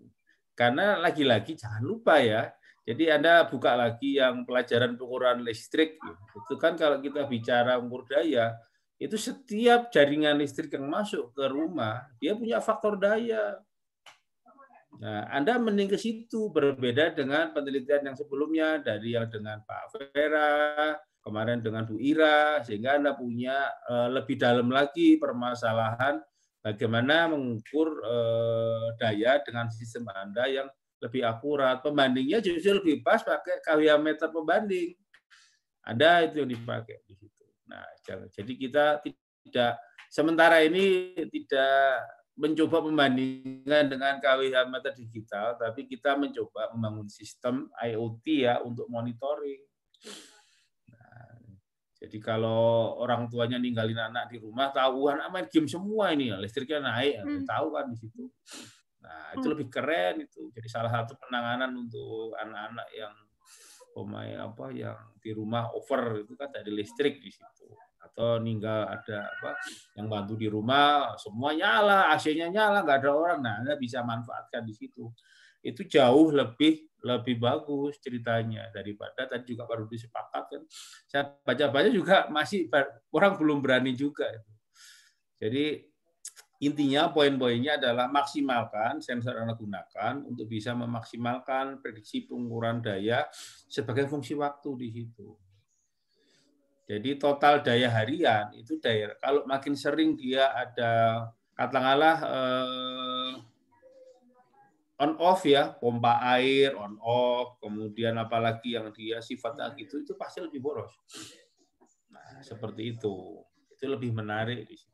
karena lagi-lagi jangan lupa ya, jadi Anda buka lagi yang pelajaran pengukuran listrik. Itu kan kalau kita bicara ukur daya, itu setiap jaringan listrik yang masuk ke rumah, dia punya faktor daya. Nah, Anda mending ke situ, berbeda dengan penelitian yang sebelumnya, dari yang dengan Pak Vera, kemarin dengan Bu Ira, sehingga Anda punya lebih dalam lagi permasalahan bagaimana mengukur daya dengan sistem Anda yang lebih akurat. Pembandingnya justru lebih pas pakai kWh meter pembanding. Ada itu yang dipakai di situ. Nah, jadi kita tidak sementara ini tidak mencoba pembandingan dengan kWh meter digital, tapi kita mencoba membangun sistem IoT ya untuk monitoring. Nah, jadi kalau orang tuanya ninggalin anak di rumah, tahuan main game semua ini, listriknya naik, tahu kan di situ. Nah, itu lebih keren itu. Jadi salah satu penanganan untuk anak-anak yang pemain yang di rumah over itu kan dari listrik di situ. Atau ninggal ada yang bantu di rumah, semua nyala, AC-nya nyala, nggak ada orang. Nah, Anda bisa manfaatkan di situ. Itu jauh lebih bagus ceritanya daripada tadi juga baru disepakat kan. Saya baca-baca juga masih orang belum berani juga. Jadi intinya poin-poinnya adalah maksimalkan sensor yang Anda gunakan untuk bisa memaksimalkan prediksi pengukuran daya sebagai fungsi waktu di situ. Jadi total daya harian itu daya kalau makin sering dia ada katakanlah on off ya, pompa air on off, kemudian apalagi yang dia sifatnya gitu itu pasti lebih boros. Nah, seperti itu. Itu lebih menarik di situ.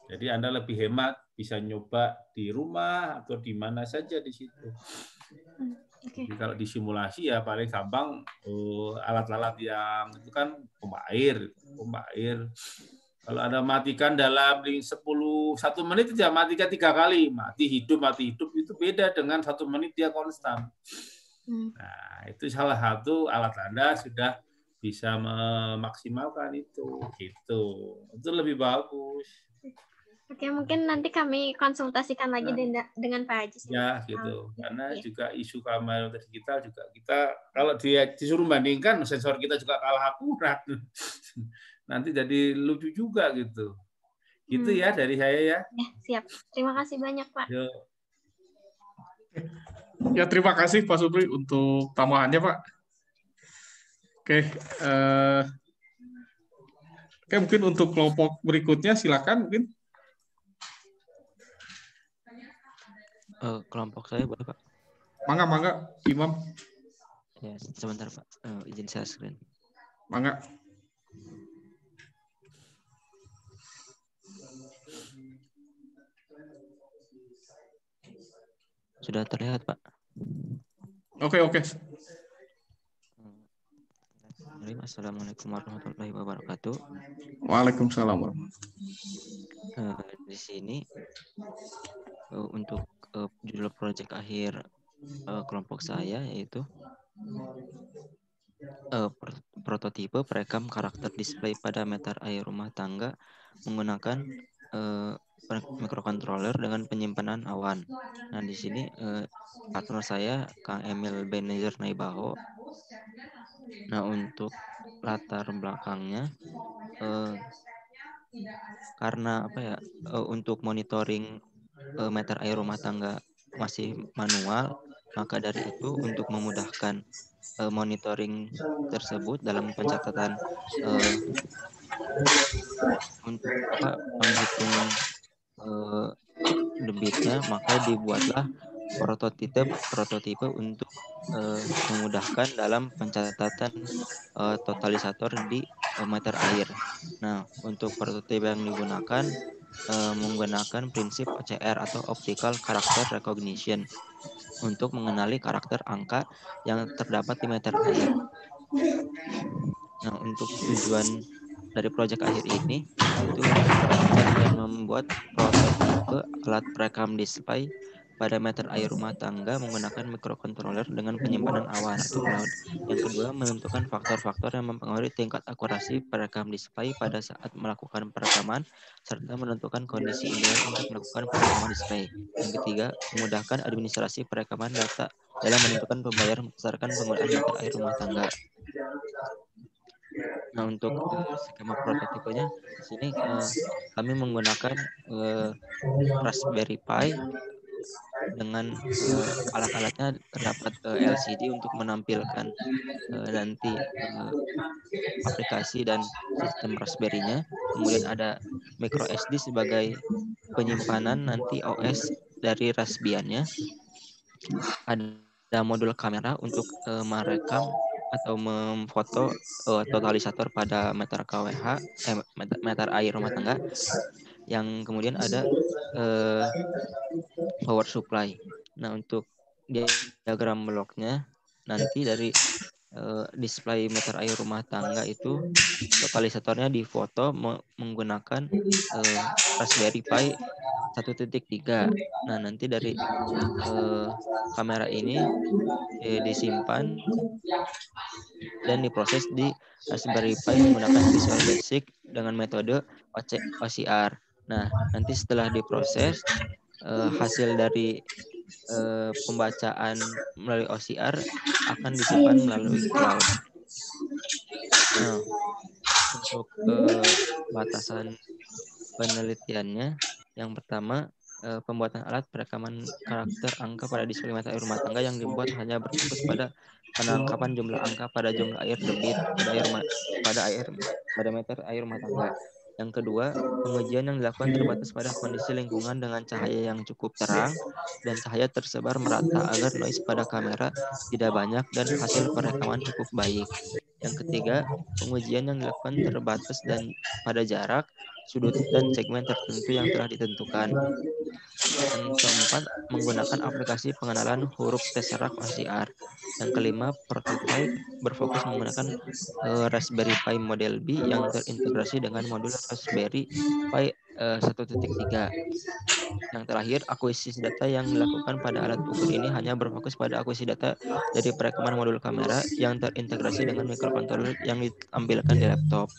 Jadi Anda lebih hemat, bisa nyoba di rumah atau di mana saja di situ. Okay. Jadi kalau disimulasi ya paling gampang alat-alat yang itu kan pompa air. Kalau Anda matikan dalam 1 menit dia matikan 3 kali, mati hidup itu beda dengan 1 menit dia konstan. Nah, itu salah satu alat Anda sudah bisa memaksimalkan itu, gitu. Itu lebih bagus. Oke, mungkin nanti kami konsultasikan lagi dengan Pak Haji. Ya, gitu. Karena juga isu kamera digital juga kita kalau dia disuruh bandingkan sensor kita juga kalah akurat. Nanti jadi lucu juga gitu. Gitu ya dari saya ya. Ya, siap. Terima kasih banyak, Pak. Yo. Ya, terima kasih Pak Supri untuk tambahannya, Pak. Oke, mungkin untuk kelompok berikutnya silakan mungkin. Kelompok saya boleh Pak? Mangga, Imam. Ya, sebentar Pak, izin share screen. Mangga. Sudah terlihat Pak? Oke. Assalamualaikum warahmatullahi wabarakatuh. Waalaikumsalam. Di sini untuk judul proyek akhir kelompok saya yaitu prototipe perekam karakter display pada meter air rumah tangga menggunakan microcontroller dengan penyimpanan awan. Nah, di sini partner saya Kang Emil Benezer Naibaho. Nah, untuk latar belakangnya karena untuk monitoring meter air rumah tangga masih manual, maka dari itu untuk memudahkan monitoring tersebut dalam pencatatan untuk menghitung debitnya, maka dibuatlah prototipe untuk memudahkan dalam pencatatan totalisator di meter air. Nah, untuk prototipe yang digunakan menggunakan prinsip OCR atau Optical Character Recognition untuk mengenali karakter angka yang terdapat di meter air. Nah, untuk tujuan dari proyek akhir ini itu kita akan membuat prototipe alat perekam display pada meter air rumah tangga menggunakan microcontroller dengan penyimpanan awan atau cloud. Yang kedua, menentukan faktor-faktor yang mempengaruhi tingkat akurasi perekam display pada saat melakukan perekaman, serta menentukan kondisi ideal untuk melakukan perekaman display. Yang ketiga, memudahkan administrasi perekaman data dalam menentukan pembayaran berdasarkan penggunaan meter air rumah tangga. Nah, untuk skema prototipenya di sini kami menggunakan Raspberry Pi dengan alat-alatnya terdapat LCD untuk menampilkan nanti aplikasi dan sistem Raspberry-nya. Kemudian ada micro SD sebagai penyimpanan nanti OS dari Raspbian-nya. Ada modul kamera untuk merekam atau memfoto totalisator pada meter kWh, meter air rumah tangga. Yang kemudian ada power supply. Nah, untuk diagram bloknya nanti dari display meter air rumah tangga itu totalisatornya difoto menggunakan Raspberry Pi 1.3. Nah, nanti dari kamera ini disimpan dan diproses di Raspberry Pi menggunakan Visual Basic dengan metode OCR. Nah, nanti setelah diproses, hasil dari pembacaan melalui OCR akan disimpan melalui cloud. Nah, untuk batasan penelitiannya, yang pertama, pembuatan alat perekaman karakter angka pada display meter air rumah tangga yang dibuat hanya berfokus pada penangkapan jumlah angka pada jumlah air debit pada meter air rumah tangga. Yang kedua, pengujian yang dilakukan terbatas pada kondisi lingkungan dengan cahaya yang cukup terang dan cahaya tersebar merata agar noise pada kamera tidak banyak dan hasil perekaman cukup baik. Yang ketiga, pengujian yang dilakukan terbatas dan pada jarak, sudut, dan segmen tertentu yang telah ditentukan. Yang keempat, menggunakan aplikasi pengenalan huruf Tesseract OCR. Yang kelima, prototype berfokus menggunakan Raspberry Pi model B yang terintegrasi dengan modul Raspberry Pi 1.3. Yang terakhir, akuisisi data yang dilakukan pada alat ukur ini hanya berfokus pada akuisisi data dari perekaman modul kamera yang terintegrasi dengan microcontroller yang ditampilkan di laptop.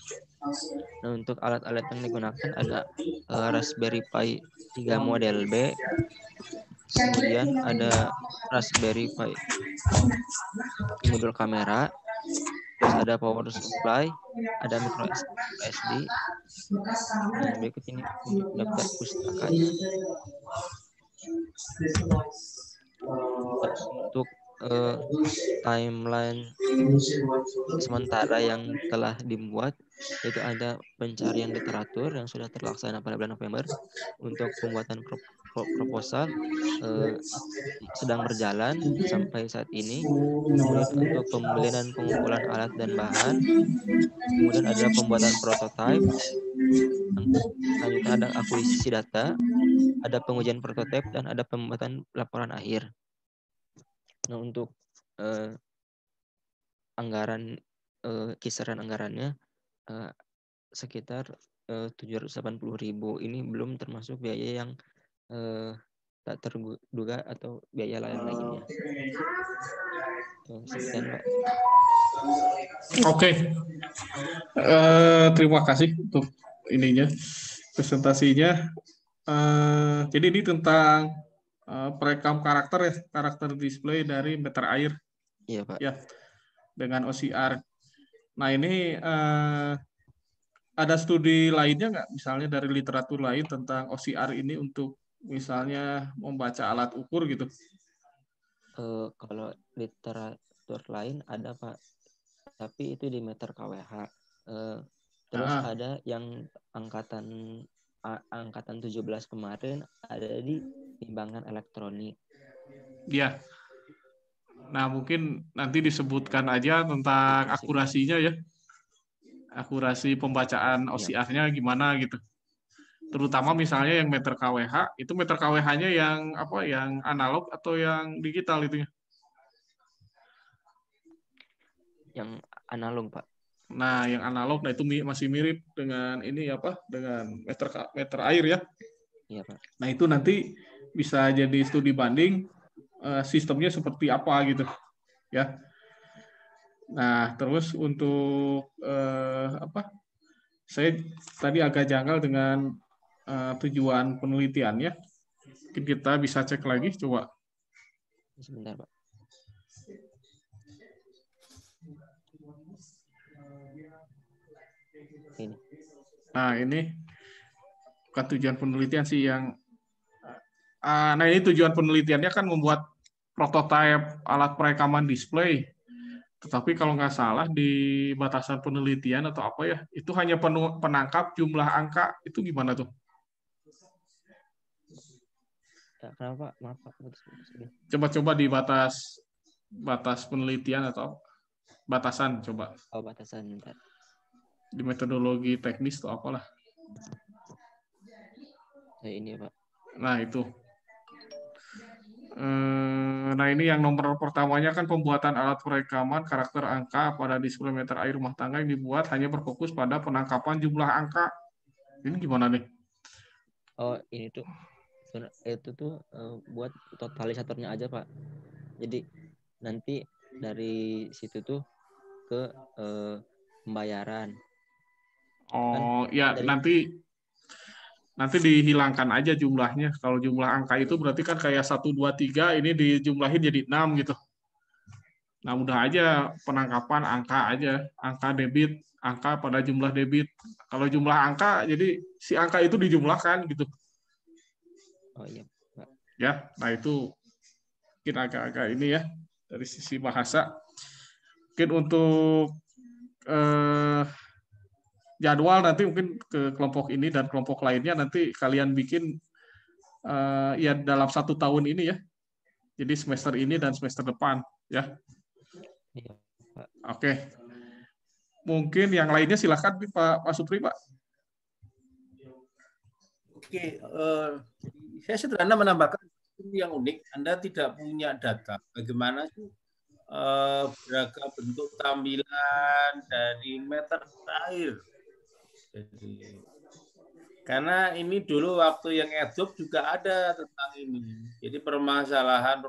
Nah, untuk alat-alat yang digunakan ada Raspberry Pi 3 model B, kemudian ada Raspberry Pi modul kamera, terus ada power supply, ada micro SD. Nah, berikut ini untuk daftar pustakanya. Untuk timeline sementara yang telah dibuat, itu ada pencarian literatur yang sudah terlaksana pada bulan November. Untuk pembuatan proposal sedang berjalan sampai saat ini. Kemudian untuk pembelian dan pengumpulan alat dan bahan, kemudian ada pembuatan prototipe, selanjutnya ada akuisisi data, ada pengujian prototipe, dan ada pembuatan laporan akhir. Nah, untuk anggaran kisaran anggarannya sekitar 780.000. Ini belum termasuk biaya yang tak terduga atau biaya lain lainnya. Sekian, Pak. Oke. Terima kasih untuk ininya, presentasinya. Jadi ini tentang perekam karakter ya, karakter display dari meter air. Iya, Pak. Ya, dengan OCR. Nah, ini ada studi lainnya nggak, misalnya dari literatur lain tentang OCR ini untuk misalnya membaca alat ukur gitu? Kalau literatur lain ada, Pak, tapi itu di meter kWh. Terus ada yang angkatan 17 kemarin ada di timbangan elektronik. Ya. Nah, mungkin nanti disebutkan aja tentang akurasinya ya. Akurasi pembacaan OCR-nya gimana gitu. Terutama misalnya yang meter kWh, itu meter kWh-nya yang apa? Yang analog atau yang digital itunya? Yang analog, Pak. Nah, yang analog, nah itu masih mirip dengan ini apa? Dengan meter air ya. Iya, Pak. Nah, itu nanti bisa jadi studi banding sistemnya seperti apa gitu, ya. Nah, terus untuk apa? Saya tadi agak janggal dengan tujuan penelitiannya. Mungkin kita bisa cek lagi, coba. Sebentar, Pak. Ini. Nah, ini bukan tujuan penelitian sih yang... Nah, ini tujuan penelitiannya kan membuat prototipe alat perekaman display. Tetapi kalau nggak salah di batasan penelitian atau apa ya, itu hanya penangkap jumlah angka. Itu gimana tuh? Ya, kenapa, Pak? Maaf, Pak. Coba-coba di batas penelitian atau batasan, coba. Oh, batasan. Bentar. Di metodologi teknis atau apalah. Ini, Pak. Nah, itu. Nah, ini yang nomor pertamanya kan pembuatan alat perekaman karakter angka pada display meter air rumah tangga yang dibuat hanya berfokus pada penangkapan jumlah angka. Ini gimana nih? Oh, ini tuh itu tuh buat totalisatornya aja, Pak. Jadi nanti dari situ tuh ke pembayaran. Oh, ya nanti dihilangkan aja jumlahnya. Kalau jumlah angka itu berarti kan kayak 1, 2, 3, ini dijumlahin jadi 6 gitu. Nah, udah aja penangkapan angka aja. Angka debit, angka pada jumlah debit. Kalau jumlah angka, jadi si angka itu dijumlahkan gitu. Oh iya, Pak. Ya, nah itu mungkin agak-agak ini ya, dari sisi bahasa. Mungkin untuk jadwal nanti mungkin ke kelompok ini dan kelompok lainnya nanti kalian bikin ya dalam 1 tahun ini ya. Jadi semester ini dan semester depan ya. Iya, Pak. Oke. Mungkin yang lainnya silakan Pak Supri, Pak. Oke, saya sederhana menambahkan yang unik. Anda tidak punya data bagaimana sih beragam bentuk tampilan dari meter air. Jadi, karena ini dulu waktu yang EDUP juga ada tentang ini. Jadi permasalahan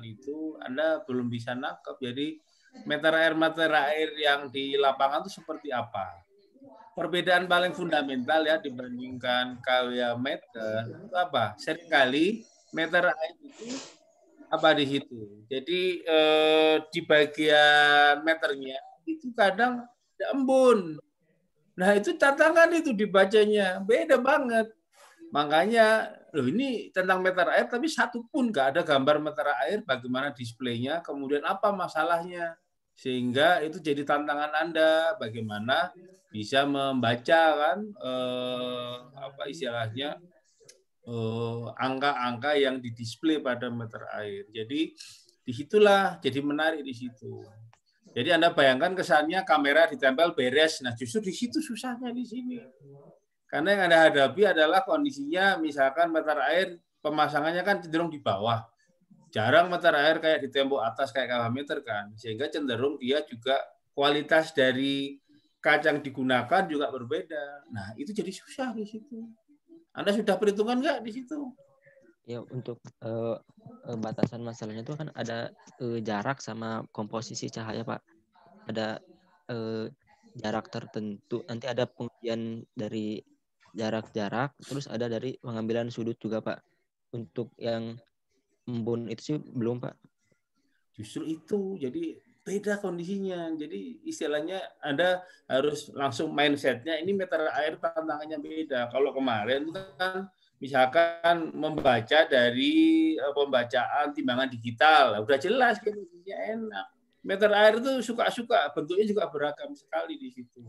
itu Anda belum bisa nangkep. Jadi meter air yang di lapangan itu seperti apa? Perbedaan paling fundamental ya dibandingkan kWh meter itu apa? Seringkali meter air itu apa di situ. Jadi di bagian meternya itu kadang ada embun. Nah, itu tantangan itu dibacanya. Beda banget. Makanya, loh ini tentang meter air, tapi satu pun nggak ada gambar meter air, bagaimana displaynya, kemudian apa masalahnya. Sehingga itu jadi tantangan Anda, bagaimana bisa membaca kan, apa istilahnya, angka-angka yang didisplay pada meter air. Jadi, disitulah jadi menarik di situ. Jadi Anda bayangkan kesannya kamera ditempel beres. Nah, justru di situ susahnya di sini. Karena yang Anda hadapi adalah kondisinya misalkan meter air pemasangannya kan cenderung di bawah. Jarang meter air kayak di tembok atas kayak kWh meter kan. Sehingga cenderung dia juga kualitas dari kaca yang digunakan juga berbeda. Nah, itu jadi susah di situ. Anda sudah perhitungan nggak di situ? Ya, untuk batasan masalahnya itu kan ada jarak sama komposisi cahaya, Pak. Ada jarak tertentu. Nanti ada pengujian dari jarak-jarak, terus ada dari pengambilan sudut juga, Pak. Untuk yang embun itu sih belum, Pak. Justru itu. Jadi beda kondisinya. Jadi istilahnya Anda harus langsung mindsetnya ini meter air tantangannya beda. Kalau kemarin kan misalkan membaca dari pembacaan timbangan digital, udah jelas kan, enak. Meter air itu suka-suka, bentuknya juga beragam sekali di situ.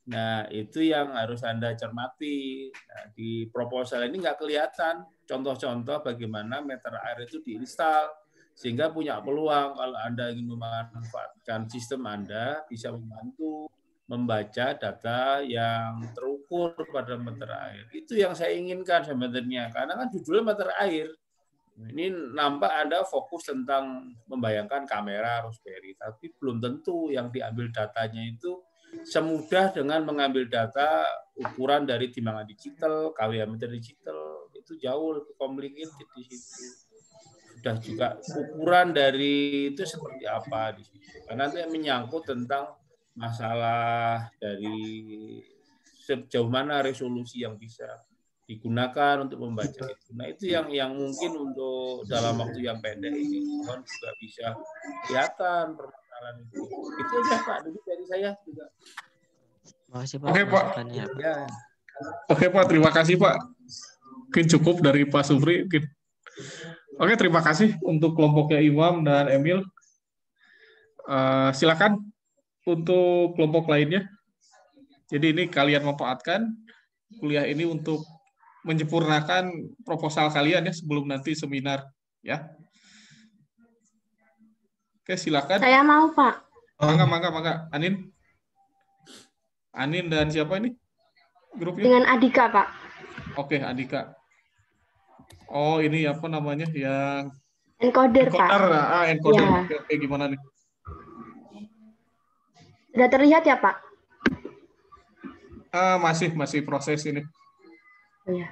Nah, itu yang harus Anda cermati. Nah, di proposal ini nggak kelihatan contoh-contoh bagaimana meter air itu diinstal, sehingga punya peluang kalau Anda ingin memanfaatkan sistem Anda, bisa membantu membaca data yang terukur pada meter air. Itu yang saya inginkan sebenarnya, karena kan judulnya meter air. Ini nampak ada fokus tentang membayangkan kamera Raspberry, tapi belum tentu yang diambil datanya itu semudah dengan mengambil data ukuran dari timbangan digital, KWH meter digital, itu jauh lebih complicated di situ. Sudah juga ukuran dari itu seperti apa di situ. Karena itu menyangkut tentang masalah dari sejauh mana resolusi yang bisa digunakan untuk membaca itu. Nah, itu yang mungkin untuk dalam waktu yang pendek ini mohon juga bisa kelihatan permasalahan itu. Itu aja Pak, dulu dari saya juga. Makasih Pak. Oke Pak. Ya. Oke Pak, terima kasih Pak. Mungkin cukup dari Pak Supri. Oke, terima kasih untuk kelompoknya Imam dan Emil. Silakan untuk kelompok lainnya. Jadi ini kalian memanfaatkan kuliah ini untuk menyempurnakan proposal kalian ya sebelum nanti seminar ya. Oke, silakan. Saya mau, Pak. Mangga. Anin dan siapa ini? Grupnya? Dengan Adika, Pak. Oke, Adika. Oh, ini apa namanya yang Encoder, Pak. Encoder. Ya. Oke, gimana nih? Sudah terlihat ya, Pak? Masih proses ini. Iya.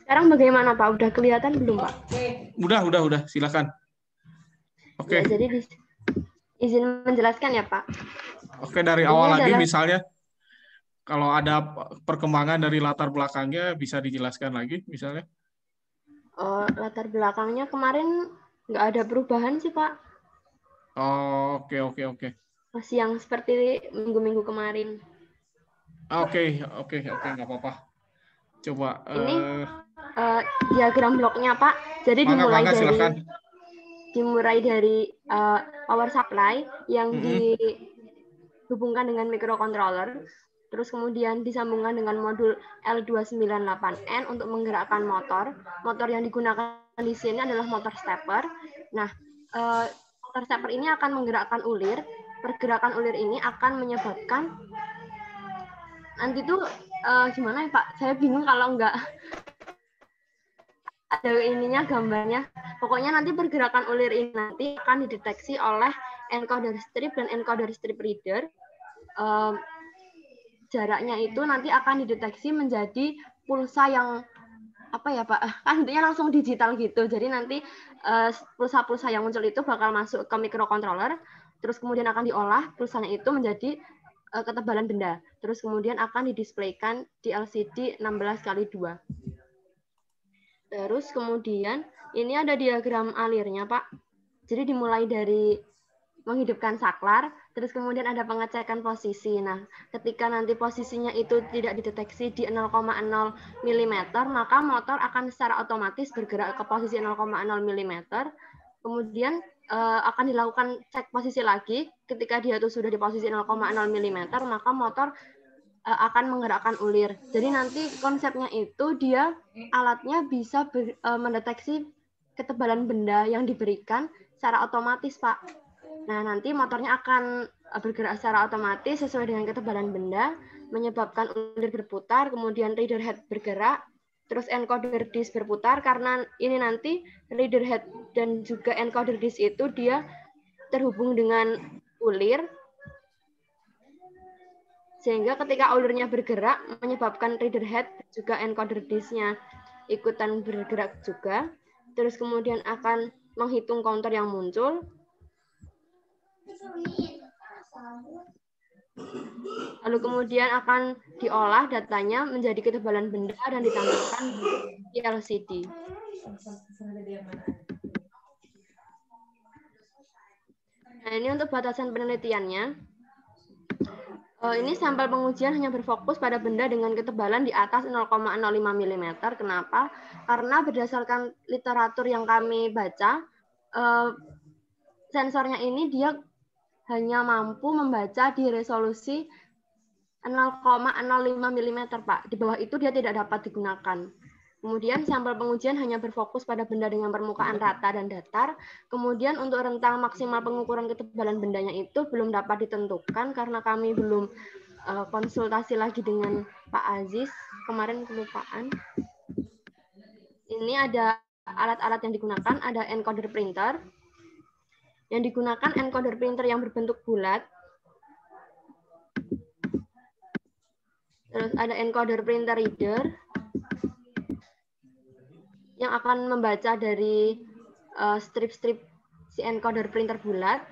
Sekarang bagaimana Pak? Udah kelihatan belum Pak? Udah. Silakan. Oke. Ya, jadi izin menjelaskan ya Pak. Oke, dari awal lagi misalnya kalau ada perkembangan dari latar belakangnya bisa dijelaskan lagi misalnya. Latar belakangnya kemarin nggak ada perubahan sih Pak. Oh, oke. Masih yang seperti minggu-minggu kemarin. Oke, nggak apa-apa. Coba. Ini diagram bloknya Pak. Jadi dimulai dari power supply yang dihubungkan dengan microcontroller. Terus kemudian disambungkan dengan modul L298N untuk menggerakkan motor. Motor yang digunakan di sini adalah motor stepper. Nah, motor stepper ini akan menggerakkan ulir. Pergerakan ulir ini akan menyebabkan nanti tuh gimana ya Pak? Saya bingung kalau nggak ada ininya gambarnya. Pokoknya nanti pergerakan ulir ini nanti akan dideteksi oleh encoder strip dan encoder strip reader. Jaraknya itu nanti akan dideteksi menjadi pulsa yang apa ya Pak? Kan intinya langsung digital gitu. Jadi nanti pulsa-pulsa yang muncul itu bakal masuk ke microcontroller, terus kemudian akan diolah pulsanya itu menjadi ketebalan benda. Terus kemudian akan didisplaykan di LCD 16x2. Terus kemudian ini ada diagram alirnya Pak. Jadi dimulai dari menghidupkan saklar, terus kemudian ada pengecekan posisi. Nah, ketika nanti posisinya itu tidak dideteksi di 0,0 mm, maka motor akan secara otomatis bergerak ke posisi 0,0 mm. Kemudian akan dilakukan cek posisi lagi. Ketika dia itu sudah di posisi 0,0 mm, maka motor akan menggerakkan ulir. Jadi nanti konsepnya itu dia alatnya bisa mendeteksi ketebalan benda yang diberikan secara otomatis, Pak. Nah, nanti motornya akan bergerak secara otomatis sesuai dengan ketebalan benda, menyebabkan ulir berputar, kemudian reader head bergerak, terus encoder disk berputar, karena ini nanti reader head dan juga encoder disk itu dia terhubung dengan ulir, sehingga ketika ulirnya bergerak, menyebabkan reader head juga encoder disk-nya ikutan bergerak juga, terus kemudian akan menghitung counter yang muncul, lalu kemudian akan diolah datanya menjadi ketebalan benda dan ditampilkan di LCD. Nah, ini untuk batasan penelitiannya. Ini sampel pengujian hanya berfokus pada benda dengan ketebalan di atas 0,05 mm. Kenapa? Karena berdasarkan literatur yang kami baca, sensornya ini dia hanya mampu membaca di resolusi 0,05 mm, Pak. Di bawah itu dia tidak dapat digunakan. Kemudian sampel pengujian hanya berfokus pada benda dengan permukaan rata dan datar. Kemudian untuk rentang maksimal pengukuran ketebalan bendanya itu belum dapat ditentukan karena kami belum konsultasi lagi dengan Pak Aziz. Kemarin kelupaan. Ini ada alat-alat yang digunakan, ada encoder printer. Yang digunakan encoder printer yang berbentuk bulat. Terus ada encoder printer reader yang akan membaca dari strip-strip si encoder printer bulat.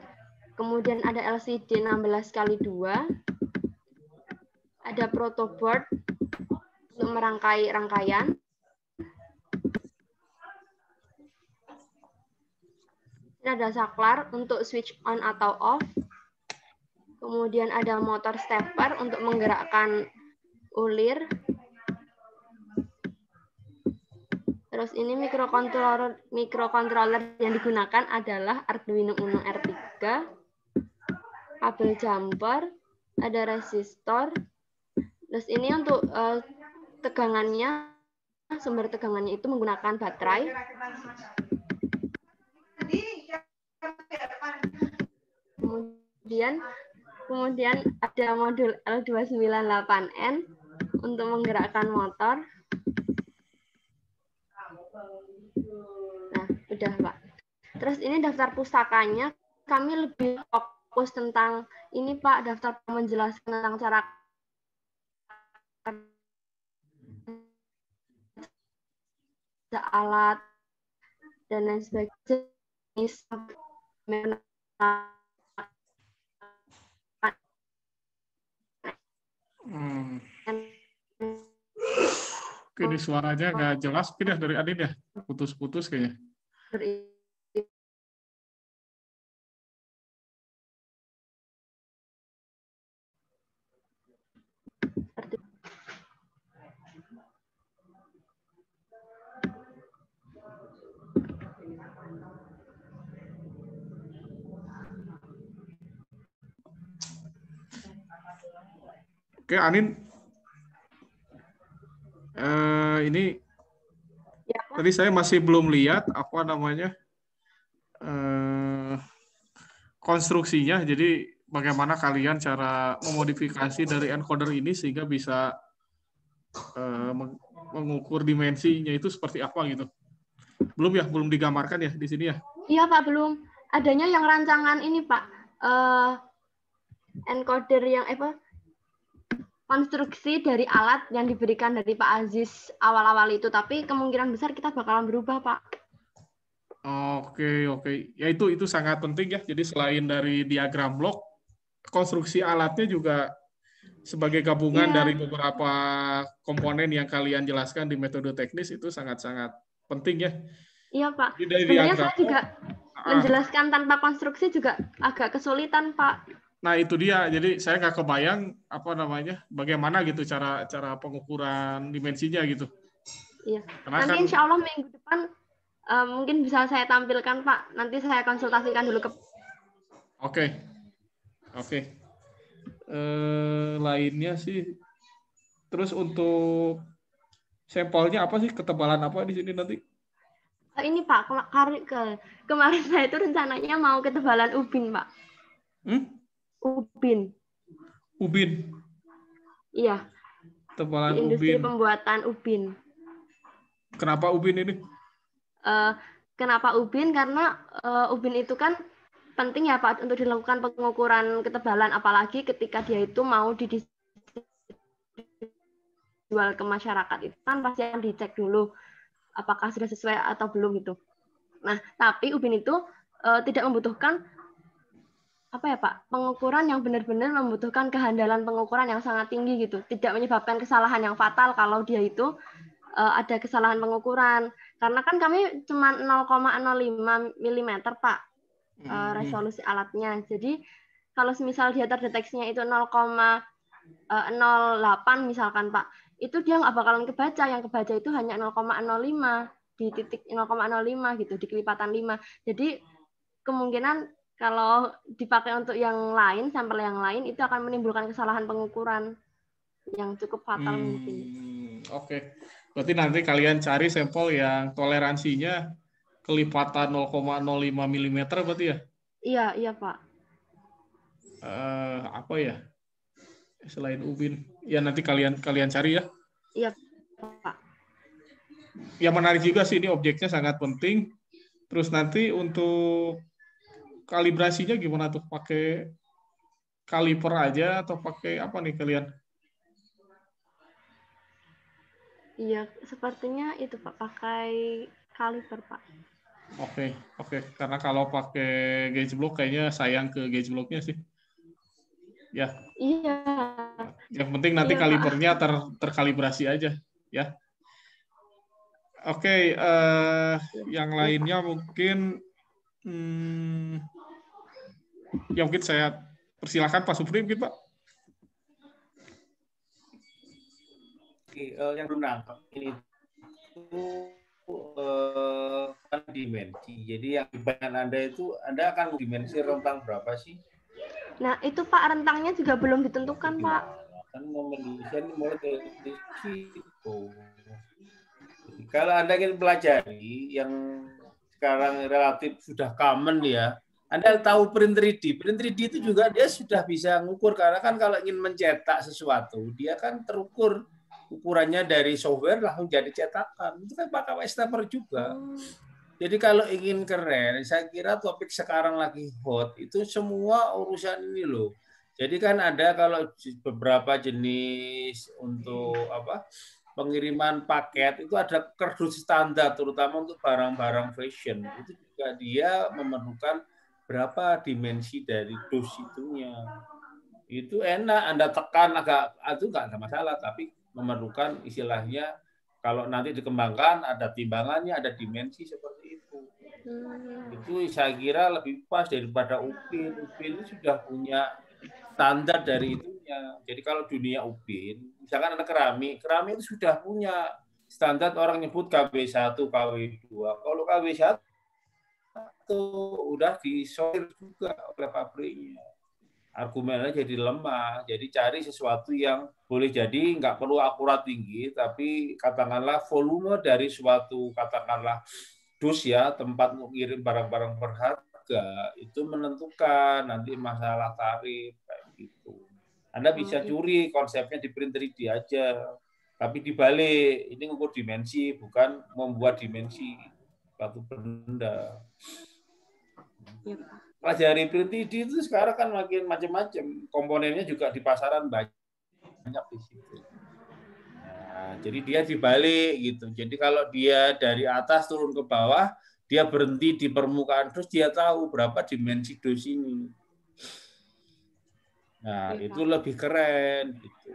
Kemudian ada LCD 16x2. Ada protoboard untuk merangkai rangkaian. Ini ada saklar untuk switch on atau off. Kemudian ada motor stepper untuk menggerakkan ulir. Terus ini mikrocontroller yang digunakan adalah Arduino Uno R3, kabel jumper, ada resistor. Terus ini untuk tegangannya, sumber tegangannya itu menggunakan baterai. Kemudian ada modul L298N untuk menggerakkan motor. Nah, udah, Pak. Terus ini daftar pustakanya, kami lebih fokus tentang ini, Pak, daftar menjelaskan tentang cara alat dan lain sebagainya. Oke, ini suaranya nggak jelas, pindah dari Adin ya, putus-putus kayaknya. Oke, Anin, ini ya, tadi saya masih belum lihat apa namanya konstruksinya. Jadi bagaimana kalian cara memodifikasi dari encoder ini sehingga bisa mengukur dimensinya itu seperti apa gitu? Belum ya, belum digambarkan ya di sini ya? Iya, Pak, belum. Adanya yang rancangan ini, Pak, encoder yang konstruksi dari alat yang diberikan dari Pak Aziz awal-awal itu, tapi kemungkinan besar kita bakalan berubah, Pak. Oke. Ya itu sangat penting ya. Jadi selain dari diagram blok, konstruksi alatnya juga sebagai gabungan dari beberapa komponen yang kalian jelaskan di metode teknis itu sangat-sangat penting ya. Iya, Pak. Sebenarnya saya juga menjelaskan tanpa konstruksi juga agak kesulitan, Pak. Nah itu dia, jadi saya nggak kebayang bagaimana gitu cara pengukuran dimensinya gitu. Iya. Nanti insya Allah minggu depan mungkin bisa saya tampilkan, Pak. Nanti saya konsultasikan dulu ke. Oke. Lainnya sih, terus untuk sampelnya apa sih, ketebalan apa di sini nanti? Ini Pak, kemarin saya itu rencananya mau ketebalan ubin, Pak. Ubin. Iya. Tebalan di industri ubin. Pembuatan ubin. Kenapa ubin ini? Kenapa ubin? Karena ubin itu kan penting ya, Pak, untuk dilakukan pengukuran ketebalan, apalagi ketika dia itu mau dijual ke masyarakat, itu kan pasti akan dicek dulu apakah sudah sesuai atau belum gitu. Nah, tapi ubin itu tidak membutuhkan Pak, pengukuran yang benar-benar membutuhkan kehandalan pengukuran yang sangat tinggi gitu, tidak menyebabkan kesalahan yang fatal kalau dia itu ada kesalahan pengukuran. Karena kan kami cuma 0,05 mm, Pak, resolusi alatnya. Jadi kalau misal dia terdeteksinya itu 0,08 misalkan, Pak, itu dia nggak bakalan kebaca. Yang kebaca itu hanya 0,05 di titik 0,05 gitu, di kelipatan 5. Jadi kemungkinan kalau dipakai untuk yang lain, sampel yang lain, itu akan menimbulkan kesalahan pengukuran. yang cukup fatal mungkin. Oke. Berarti nanti kalian cari sampel yang toleransinya kelipatan 0,05 mm berarti ya? Iya Pak. Apa ya? Selain ubin. Ya nanti kalian cari ya. Iya Pak. Ya menarik juga sih, ini objeknya sangat penting. Terus nanti untuk kalibrasinya gimana tuh? Pakai kaliper aja atau pakai apa nih kalian? Iya, sepertinya itu Pak, pakai kaliper Pak. Oke. Karena kalau pakai gauge block kayaknya sayang ke gauge blocknya sih. Ya. Iya. Yang penting nanti kalipernya terkalibrasi aja, ya. Oke, yang lainnya mungkin, ya mungkin saya persilakan Pak Supri, mungkin Pak. Yang belum nangkep ini itu kan dimensi. Jadi yang di bayangan Anda itu, Anda akan dimensi rentang berapa sih? Nah, itu Pak, rentangnya juga belum ditentukan, Pak. Kan memendesain mulai dari situ. Jadi, kalau Anda ingin pelajari yang sekarang relatif sudah common ya, Anda tahu print 3D. Print 3D itu juga dia sudah bisa mengukur, karena kan kalau ingin mencetak sesuatu, dia kan terukur ukurannya dari software langsung jadi cetakan. Itu kan pakai wastafel juga. Jadi kalau ingin keren, saya kira topik sekarang lagi hot itu semua urusan ini loh. Jadi kan ada kalau beberapa jenis untuk pengiriman paket itu ada kerdus standar, terutama untuk barang-barang fashion. Itu juga dia memerlukan berapa dimensi dari dus itunya. Itu enak, Anda tekan agak, itu nggak ada masalah, tapi memerlukan istilahnya kalau nanti dikembangkan ada timbangannya, ada dimensi seperti itu. Itu saya kira lebih pas daripada UPIN. UPIN sudah punya standar dari itunya. Jadi kalau dunia UPIN, misalkan ada keramik itu sudah punya standar, orang nyebut KW1, KW2. Kalau KW1 udah disortir juga oleh pabriknya. Argumennya jadi lemah. Jadi cari sesuatu yang boleh jadi nggak perlu akurat tinggi, tapi katakanlah volume dari suatu, katakanlah dus ya, tempat mengirim barang-barang berharga, itu menentukan nanti masalah tarif kayak gitu. Anda bisa curi konsepnya di print 3D aja, tapi dibalik, ini ngukur dimensi, bukan membuat dimensi suatu benda. Ya, Pelajari print 3D itu sekarang kan makin macam-macam, komponennya juga di pasaran banyak di situ. Nah, jadi dia dibalik gitu. Jadi kalau dia dari atas turun ke bawah, dia berhenti di permukaan, terus dia tahu berapa dimensi dus ini. Nah, itu lebih keren gitu.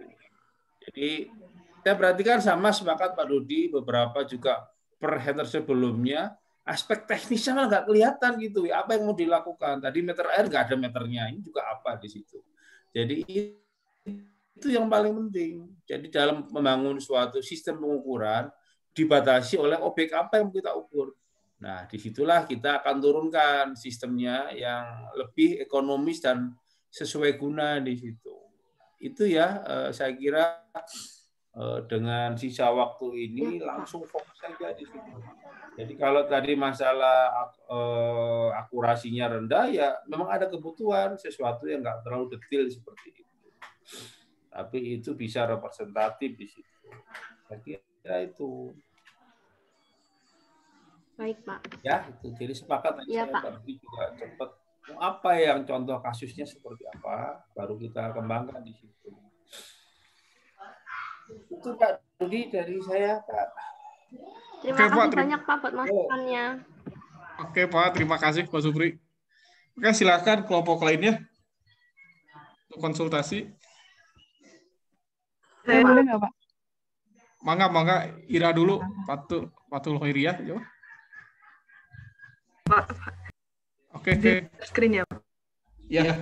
Jadi saya perhatikan sama sepakat Pak Dodi, beberapa juga per header sebelumnya, aspek teknisnya malah nggak kelihatan gitu. Apa yang mau dilakukan? Tadi meter air nggak ada meternya. Ini juga apa di situ. Jadi itu yang paling penting. Jadi dalam membangun suatu sistem pengukuran dibatasi oleh objek apa yang kita ukur. Nah, disitulah kita akan turunkan sistemnya yang lebih ekonomis dan sesuai guna di situ. Itu ya, saya kira dengan sisa waktu ini langsung fokus saja di situ. Jadi kalau tadi masalah akurasinya rendah, ya memang ada kebutuhan sesuatu yang nggak terlalu detail seperti itu. Tapi itu bisa representatif di situ. Saya kira itu. Baik, Pak. Ya, itu. Jadi sepakat tadi saya tadi juga cepat. Apa yang contoh kasusnya seperti apa, baru kita kembangkan di situ. Itu Pak Rudi dari saya, Pak. Terima kasih banyak Pak buat masukannya. Oke Pak, terima kasih Pak Supri. Oke, silakan kelompok lainnya untuk konsultasi. Saya boleh nggak Pak? Mangga, Ira dulu, Patul Hoiriah. Pak. Oke. Screen ya Pak? Ya.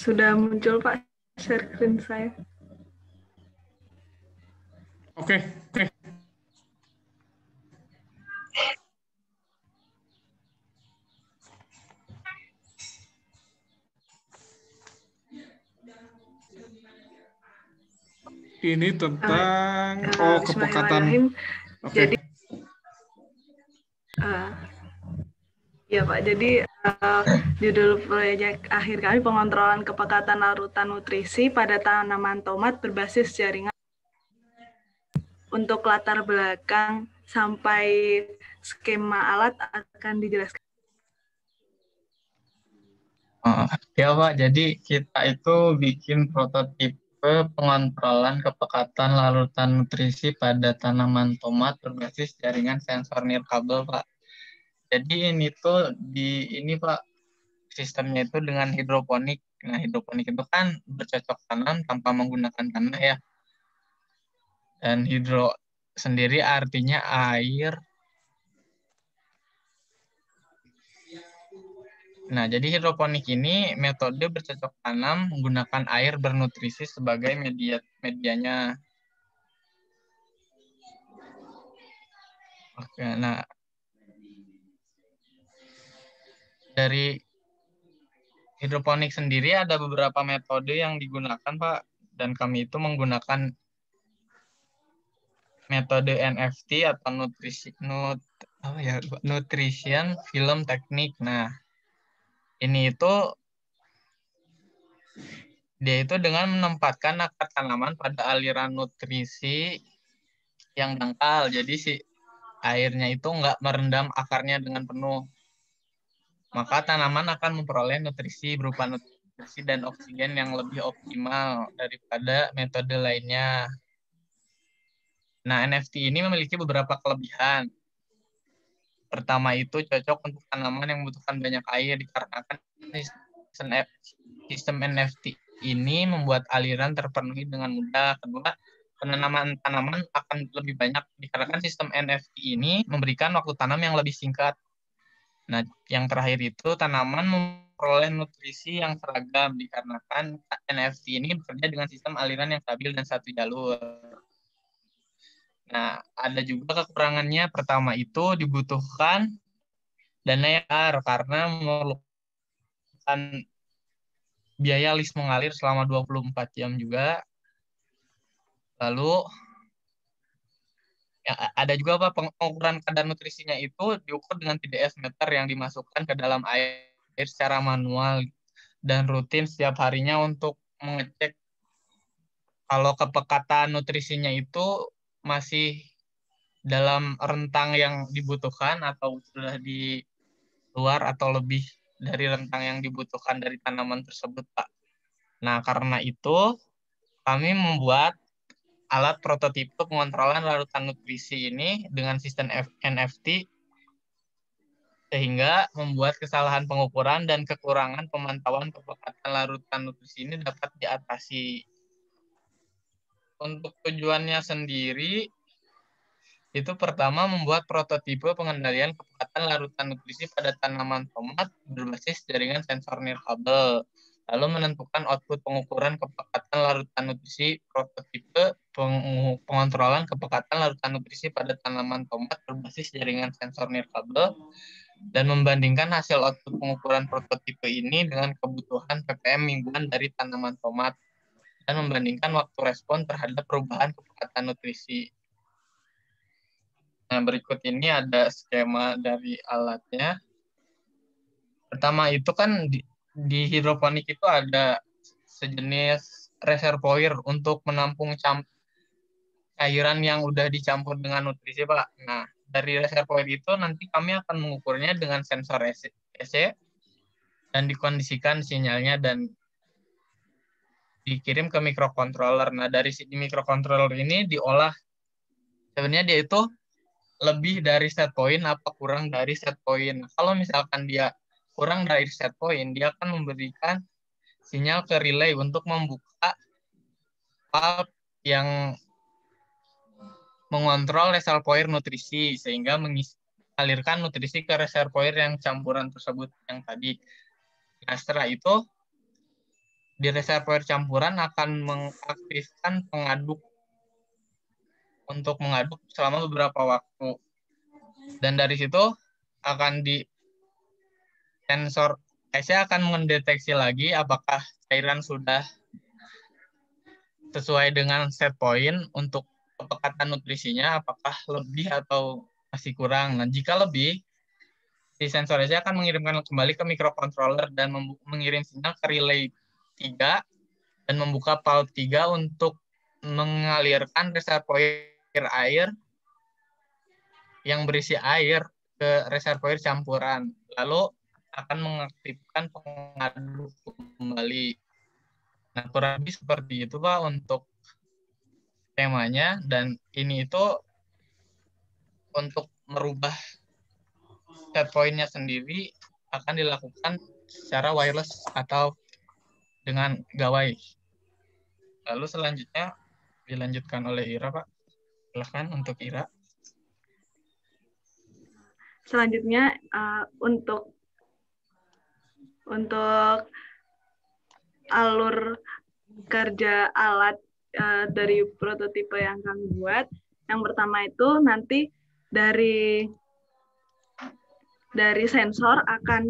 Sudah muncul Pak share screen saya. Oke. Ini tentang kepekatan. Oke. Jadi ya Pak, jadi judul proyek akhir kami pengontrolan kepekatan larutan nutrisi pada tanaman tomat berbasis jaringan. Untuk latar belakang sampai skema alat akan dijelaskan. Ya Pak, jadi kita itu bikin prototipe pengontrolan kepekatan larutan nutrisi pada tanaman tomat berbasis jaringan sensor nirkabel Pak. Jadi ini tuh ini Pak, sistemnya itu dengan hidroponik. Nah, hidroponik itu kan bercocok tanam tanpa menggunakan tanah ya. Dan hidro sendiri artinya air. Nah, jadi hidroponik ini metode bercocok tanam menggunakan air bernutrisi sebagai medianya. Oke, nah dari hidroponik sendiri ada beberapa metode yang digunakan, Pak, dan kami itu menggunakan metode NFT atau nutrition film teknik. Nah, ini itu dia itu dengan menempatkan akar tanaman pada aliran nutrisi yang dangkal. Jadi si airnya itu nggak merendam akarnya dengan penuh. Maka tanaman akan memperoleh nutrisi berupa nutrisi dan oksigen yang lebih optimal daripada metode lainnya. Nah, NFT ini memiliki beberapa kelebihan. Pertama itu cocok untuk tanaman yang membutuhkan banyak air dikarenakan sistem NFT ini membuat aliran terpenuhi dengan mudah. Kedua, penanaman tanaman akan lebih banyak dikarenakan sistem NFT ini memberikan waktu tanam yang lebih singkat. Nah, yang terakhir itu tanaman memperoleh nutrisi yang seragam dikarenakan NFT ini bekerja dengan sistem aliran yang stabil dan satu jalur. Nah, ada juga kekurangannya. Pertama itu dibutuhkan dana yang besar karena memerlukan biaya list mengalir selama 24 jam juga. Lalu ya, ada juga Pak, pengukuran kadar nutrisinya itu diukur dengan TDS meter yang dimasukkan ke dalam air secara manual dan rutin setiap harinya untuk mengecek kalau kepekatan nutrisinya itu masih dalam rentang yang dibutuhkan atau sudah di luar atau lebih dari rentang yang dibutuhkan dari tanaman tersebut, Pak. Nah, karena itu kami membuat alat prototipe pengontrolan larutan nutrisi ini dengan sistem NFT sehingga membuat kesalahan pengukuran dan kekurangan pemantauan kepekatan larutan nutrisi ini dapat diatasi. Untuk tujuannya sendiri, itu pertama membuat prototipe pengendalian kepekatan larutan nutrisi pada tanaman tomat berbasis jaringan sensor nirkabel. Lalu menentukan output pengukuran kepekatan larutan nutrisi prototipe pengontrolan kepekatan larutan nutrisi pada tanaman tomat berbasis jaringan sensor nirkabel dan membandingkan hasil output pengukuran prototipe ini dengan kebutuhan ppm mingguan dari tanaman tomat dan membandingkan waktu respon terhadap perubahan kepekatan nutrisi. Nah, berikut ini ada skema dari alatnya. Pertama itu kan di hidroponik itu ada sejenis reservoir untuk menampung cairan yang udah dicampur dengan nutrisi, Pak. Nah, dari reservoir itu nanti kami akan mengukurnya dengan sensor EC dan dikondisikan sinyalnya dan dikirim ke microcontroller. Nah, dari microcontroller ini diolah. Sebenarnya dia itu lebih dari set point apa kurang dari set point. Kalau misalkan dia kurang dari set point, dia akan memberikan sinyal ke relay untuk membuka valve yang mengontrol reservoir nutrisi sehingga mengalirkan nutrisi ke reservoir yang campuran tersebut yang tadi. Nah, setelah itu di reservoir campuran akan mengaktifkan pengaduk untuk mengaduk selama beberapa waktu. Dan dari situ akan di sensor IC akan mendeteksi lagi apakah cairan sudah sesuai dengan set point untuk kepekatan nutrisinya, apakah lebih atau masih kurang. Nah, jika lebih, si sensor IC akan mengirimkan kembali ke microcontroller dan mengirim sinyal ke relay 3 dan membuka valve 3 untuk mengalirkan reservoir air yang berisi air ke reservoir campuran. Lalu akan mengaktifkan pengaduk kembali. Nah, kurang lebih seperti itu Pak untuk temanya, dan ini itu untuk merubah set point-nya sendiri akan dilakukan secara wireless atau dengan gawai. Lalu selanjutnya dilanjutkan oleh Ira, Pak. Silakan untuk Ira. Selanjutnya untuk alur kerja alat dari prototipe yang kami buat, yang pertama itu nanti dari sensor akan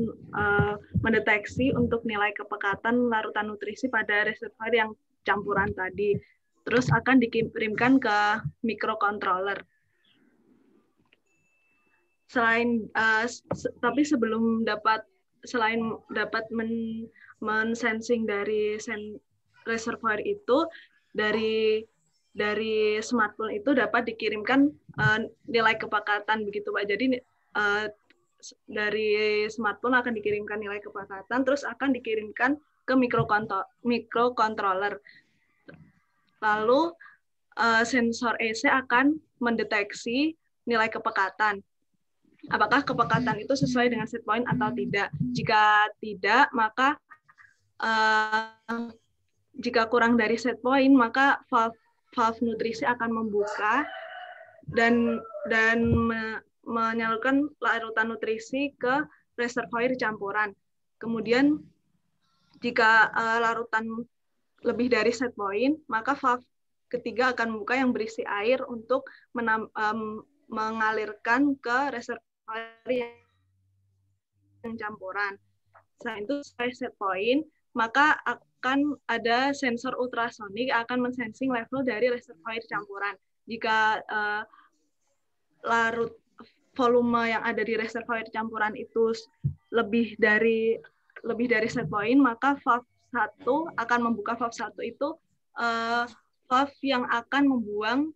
mendeteksi untuk nilai kepekatan larutan nutrisi pada reservoir yang campuran tadi. Terus akan dikirimkan ke microcontroller. Tapi selain dapat mensensing dari reservoir itu, dari smartphone itu dapat dikirimkan nilai kepekatan begitu Pak. Jadi dari smartphone akan dikirimkan nilai kepekatan, terus akan dikirimkan ke microcontroller. Lalu sensor EC akan mendeteksi nilai kepekatan. Apakah kepekatan itu sesuai dengan set point atau tidak? Jika tidak, maka jika kurang dari set point, maka valve nutrisi akan membuka dan menyalurkan larutan nutrisi ke reservoir campuran. Kemudian jika larutan lebih dari set point, maka valve ketiga akan membuka yang berisi air untuk mengalirkan ke reservoir yang campuran. Selain itu, sesuai set point, maka akan ada sensor ultrasonik akan mensensing level dari reservoir campuran. Jika larut volume yang ada di reservoir campuran itu lebih dari set point, maka valve 1 akan membuka valve 1 itu valve yang akan membuang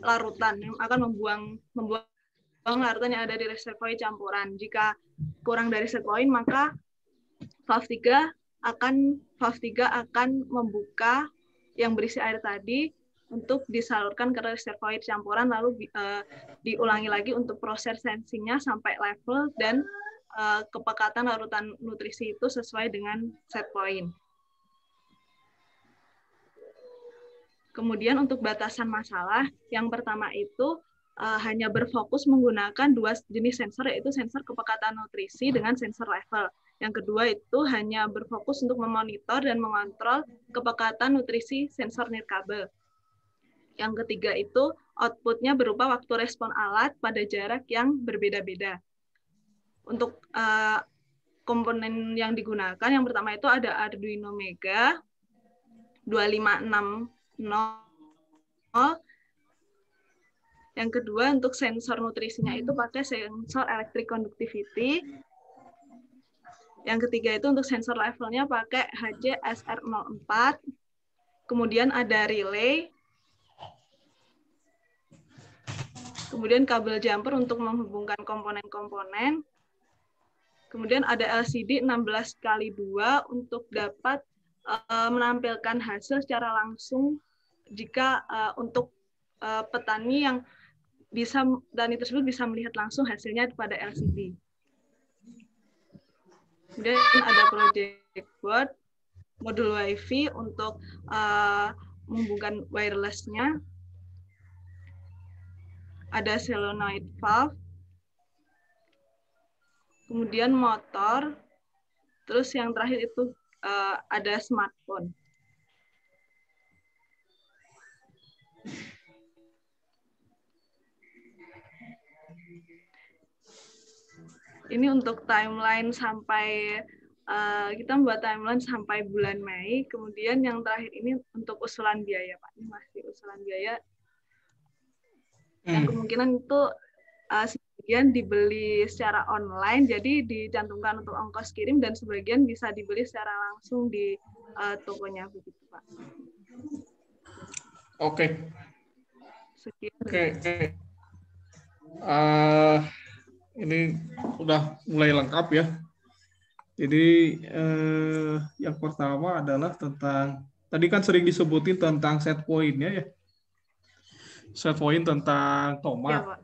larutan, yang akan membuang larutan yang ada di reservoir campuran. Jika kurang dari set point, maka valve 3 akan membuka yang berisi air tadi untuk disalurkan ke reservoir campuran, lalu diulangi lagi untuk proses sensingnya sampai level dan kepekatan larutan nutrisi itu sesuai dengan set point. Kemudian untuk batasan masalah, yang pertama itu hanya berfokus menggunakan 2 jenis sensor, yaitu sensor kepekatan nutrisi dengan sensor level. Yang kedua itu hanya berfokus untuk memonitor dan mengontrol kepekatan nutrisi sensor nirkabel. Yang ketiga itu outputnya berupa waktu respon alat pada jarak yang berbeda-beda. Untuk komponen yang digunakan, yang pertama itu ada Arduino Mega 2560. Yang kedua untuk sensor nutrisinya itu pakai sensor electric conductivity. Yang ketiga itu untuk sensor levelnya pakai HC-SR04. Kemudian ada relay. Kemudian kabel jumper untuk menghubungkan komponen-komponen. Kemudian ada LCD 16x2 untuk dapat menampilkan hasil secara langsung jika untuk petani yang petani tersebut bisa melihat langsung hasilnya pada LCD. Kemudian ada project board, modul WiFi untuk menghubungkan wireless-nya. Ada solenoid valve. Kemudian motor. Terus yang terakhir itu ada smartphone. Ini untuk timeline sampai kita membuat timeline sampai bulan Mei. Kemudian yang terakhir ini untuk usulan biaya, Pak. Ini masih usulan biaya. Yang kemungkinan itu sebagian dibeli secara online, jadi dicantumkan untuk ongkos kirim, dan sebagian bisa dibeli secara langsung di tokonya, begitu, Pak. Oke. Sekian. Oke. Ini udah mulai lengkap ya. Jadi yang pertama adalah tentang, tadi kan sering disebutin tentang set point-nya ya. Set point tentang tomat. Ya, Pak.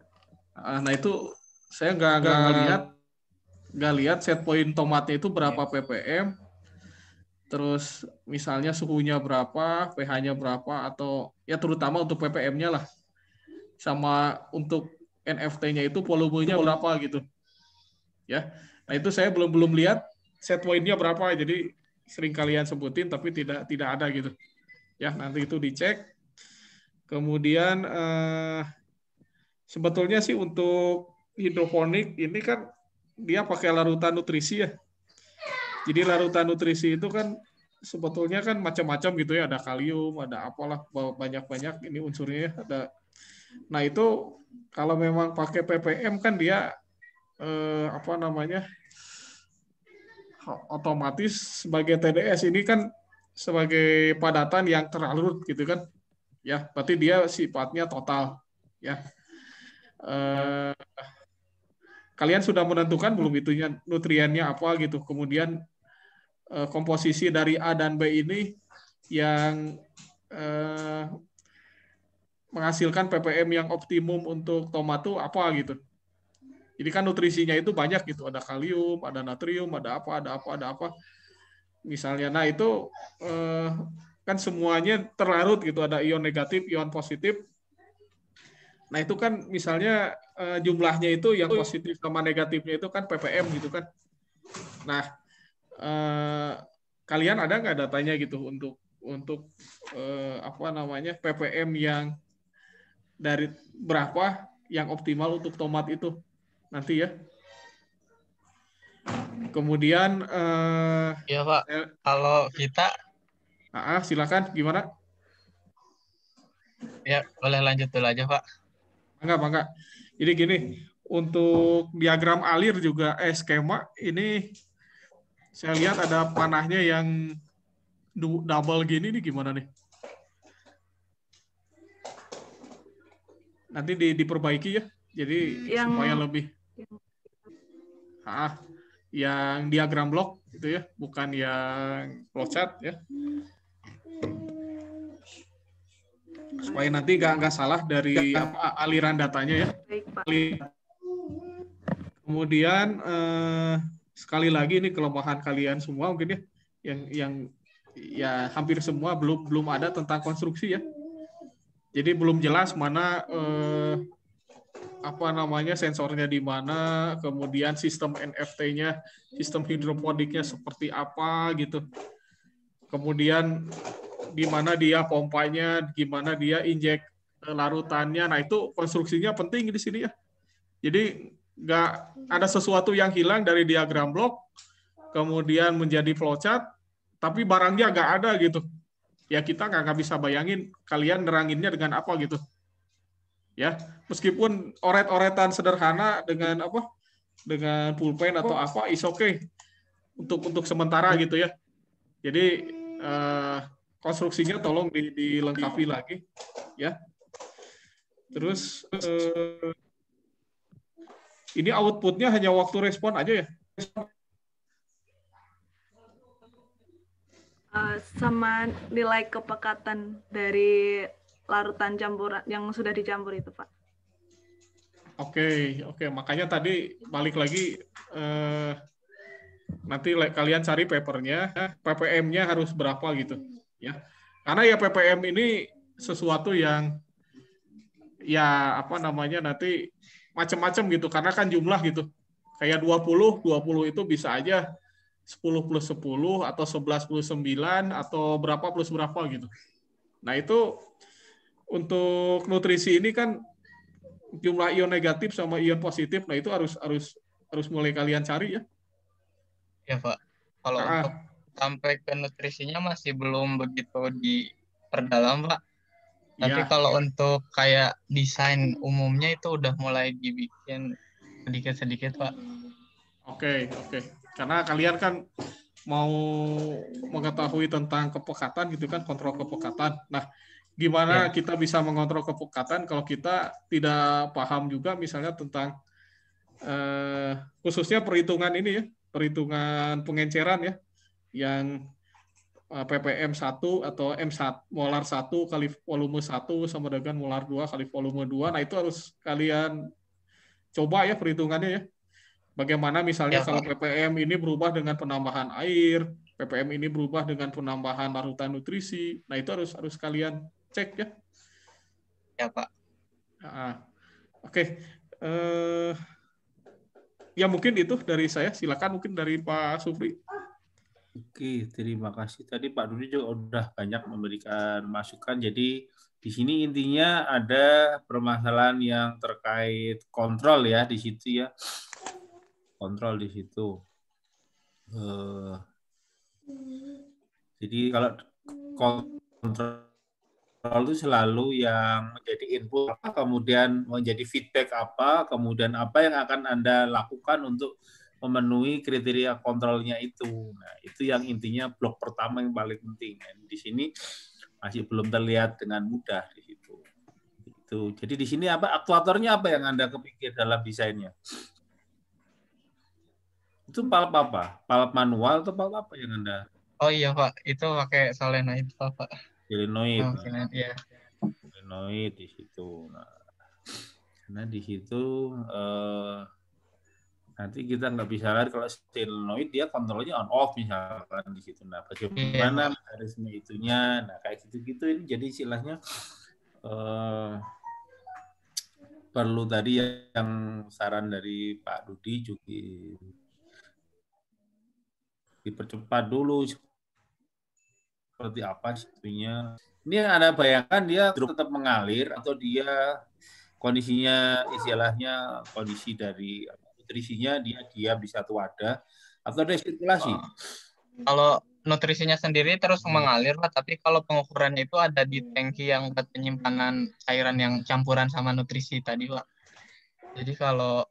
Nah itu saya nggak lihat set point tomatnya itu berapa ppm, terus misalnya suhunya berapa, pH-nya berapa, atau ya terutama untuk ppm-nya lah, sama untuk NFT-nya itu volumenya berapa gitu, ya. Nah itu saya belum lihat set point-nya berapa, jadi sering kalian sebutin tapi tidak ada gitu, ya. Nanti itu dicek. Kemudian sebetulnya sih untuk hidroponik ini kan dia pakai larutan nutrisi ya. Jadi larutan nutrisi itu kan sebetulnya kan macam-macam gitu ya, ada kalium, ada apalah, banyak-banyak ini unsurnya ada. Nah itu kalau memang pakai ppm kan dia otomatis sebagai TDS ini kan sebagai padatan yang terlarut gitu kan, ya berarti dia sifatnya total ya. Kalian sudah menentukan belum itunya nutriennya apa gitu, kemudian komposisi dari A dan B ini yang menghasilkan ppm yang optimum untuk tomat itu apa gitu. Jadi kan nutrisinya itu banyak gitu, ada kalium, ada natrium, ada apa misalnya. Nah itu kan semuanya terlarut gitu, ada ion negatif, ion positif. Nah itu kan misalnya jumlahnya itu yang positif sama negatifnya itu kan ppm gitu kan. Nah kalian ada nggak datanya gitu untuk ppm yang dari berapa yang optimal untuk tomat itu nanti ya. Kemudian ya Pak, kalau kita silakan gimana? Ya boleh lanjut dulu aja Pak. Enggak. Jadi gini, untuk diagram alir juga skema ini saya lihat ada panahnya yang double gini nih, gimana nih? Nanti diperbaiki ya. Jadi supaya lebih yang diagram blok itu ya, bukan yang flowchart ya. Supaya nanti nggak salah dari aliran datanya ya. Kemudian sekali lagi ini kelemahan kalian semua mungkin ya, yang ya hampir semua belum ada tentang konstruksi ya. Jadi belum jelas mana sensornya di mana, kemudian sistem NFT-nya, sistem hidroponiknya seperti apa gitu. Kemudian di mana dia pompanya, gimana dia injek larutannya. Nah, itu konstruksinya penting di sini ya. Jadi nggak ada sesuatu yang hilang dari diagram blok, kemudian menjadi flowchart, tapi barangnya nggak ada gitu. Ya kita nggak bisa bayangin kalian neranginnya dengan apa gitu. Ya, meskipun oret-oretan sederhana dengan pulpen atau apa, is okay untuk sementara gitu ya. Jadi konstruksinya tolong dilengkapi lagi ya. Terus ini outputnya hanya waktu respon aja ya. Sama nilai kepekatan dari larutan campuran yang sudah dicampur itu, Pak. Oke. Makanya tadi balik lagi nanti kalian cari papernya, ppm-nya harus berapa gitu, ya. Karena ya ppm ini sesuatu yang ya nanti macam-macam gitu, karena kan jumlah gitu. Kayak 20 itu bisa aja 10 plus 10 atau 11 plus 9 atau berapa plus berapa gitu. Nah, itu untuk nutrisi ini kan jumlah ion negatif sama ion positif. Nah, itu harus mulai kalian cari ya. Ya, Pak. Kalau untuk sampai ke nutrisinya masih belum begitu diperdalam, Pak. Tapi kalau untuk kayak desain umumnya itu udah mulai dibikin sedikit-sedikit, Pak. Oke. Karena kalian kan mau mengetahui tentang kepekatan gitu kan, kontrol kepekatan. Nah, gimana kita bisa mengontrol kepekatan kalau kita tidak paham juga misalnya tentang khususnya perhitungan ini ya, perhitungan pengenceran ya, yang ppm 1 atau M1 molar 1 kali volume 1 sama dengan molar 2 kali volume 2. Nah, itu harus kalian coba ya perhitungannya ya. Bagaimana misalnya kalau ppm ini berubah dengan penambahan air, ppm ini berubah dengan penambahan larutan nutrisi. Nah, itu harus kalian cek ya. Ya, Pak. Oke. Ya mungkin itu dari saya. Silakan mungkin dari Pak Supri. Oke, terima kasih. Tadi Pak Dudi juga udah banyak memberikan masukan. Jadi di sini intinya ada permasalahan yang terkait kontrol ya di situ ya. Kontrol di situ. Jadi kalau kontrol itu selalu yang menjadi input apa, kemudian menjadi feedback apa, kemudian apa yang akan Anda lakukan untuk memenuhi kriteria kontrolnya itu. Nah, itu yang intinya blok pertama yang paling penting. Dan di sini masih belum terlihat dengan mudah di situ. Itu. Jadi di sini apa aktuatornya apa yang Anda kepikir dalam desainnya? Itu valve apa? Valve manual atau valve apa yang Anda? Oh iya, Pak. Itu pakai solenoid, Pak. Solenoid. Ya. Solenoid di situ. Nah, karena di situ nanti kita nggak bisa lihat kalau solenoid dia kontrolnya on off misalkan di situ. Nah, bagaimana mekanisme itunya? Nah, kayak gitu-gitu ini jadi istilahnya perlu tadi yang saran dari Pak Dudi juga dipercepat dulu seperti apa situnya. Ini yang Anda bayangkan dia tetap mengalir atau dia kondisinya istilahnya kondisi dari nutrisinya dia di satu wadah atau ada sirkulasi. Kalau nutrisinya sendiri terus mengalir, Pak, tapi kalau pengukurannya itu ada di tangki yang buat penyimpanan cairan yang campuran sama nutrisi tadi, Pak. Jadi kalau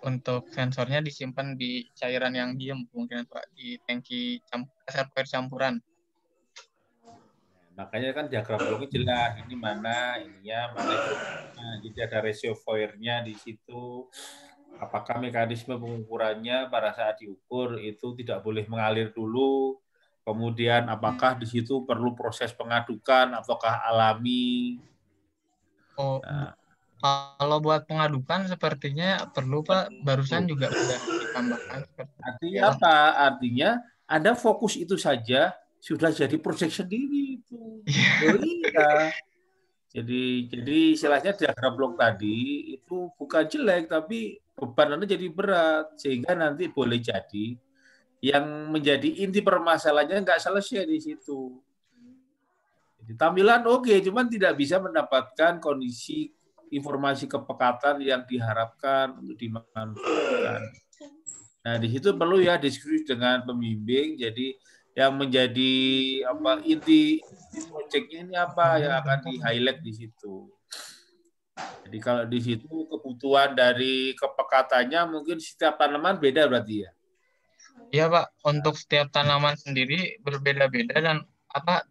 untuk sensornya disimpan di cairan yang diem mungkin, Pak, di tangki reservoir campuran. Makanya kan diagram bloknya jelas, ini mana ininya, mana jadi ada reservoirnya di situ. Apakah mekanisme pengukurannya pada saat diukur itu tidak boleh mengalir dulu, kemudian apakah di situ perlu proses pengadukan ataukah alami? Nah. Kalau buat pengadukan sepertinya perlu, Pak. Barusan juga sudah ditambahkan. Artinya apa? Artinya Anda fokus itu saja sudah jadi proyek sendiri itu. Iya. Jadi istilahnya diagram blok tadi itu bukan jelek tapi beban Anda jadi berat sehingga nanti boleh jadi yang menjadi inti permasalahannya nggak selesai di situ. Jadi, tampilan oke, cuman tidak bisa mendapatkan kondisi informasi kepekatan yang diharapkan untuk dimanfaatkan. Nah, di situ perlu ya diskusi dengan pembimbing. Jadi yang menjadi inti proyeknya ini apa yang akan di-highlight di situ. Jadi kalau di situ kebutuhan dari kepekatannya mungkin setiap tanaman beda berarti ya. Iya, Pak. Untuk setiap tanaman sendiri berbeda-beda dan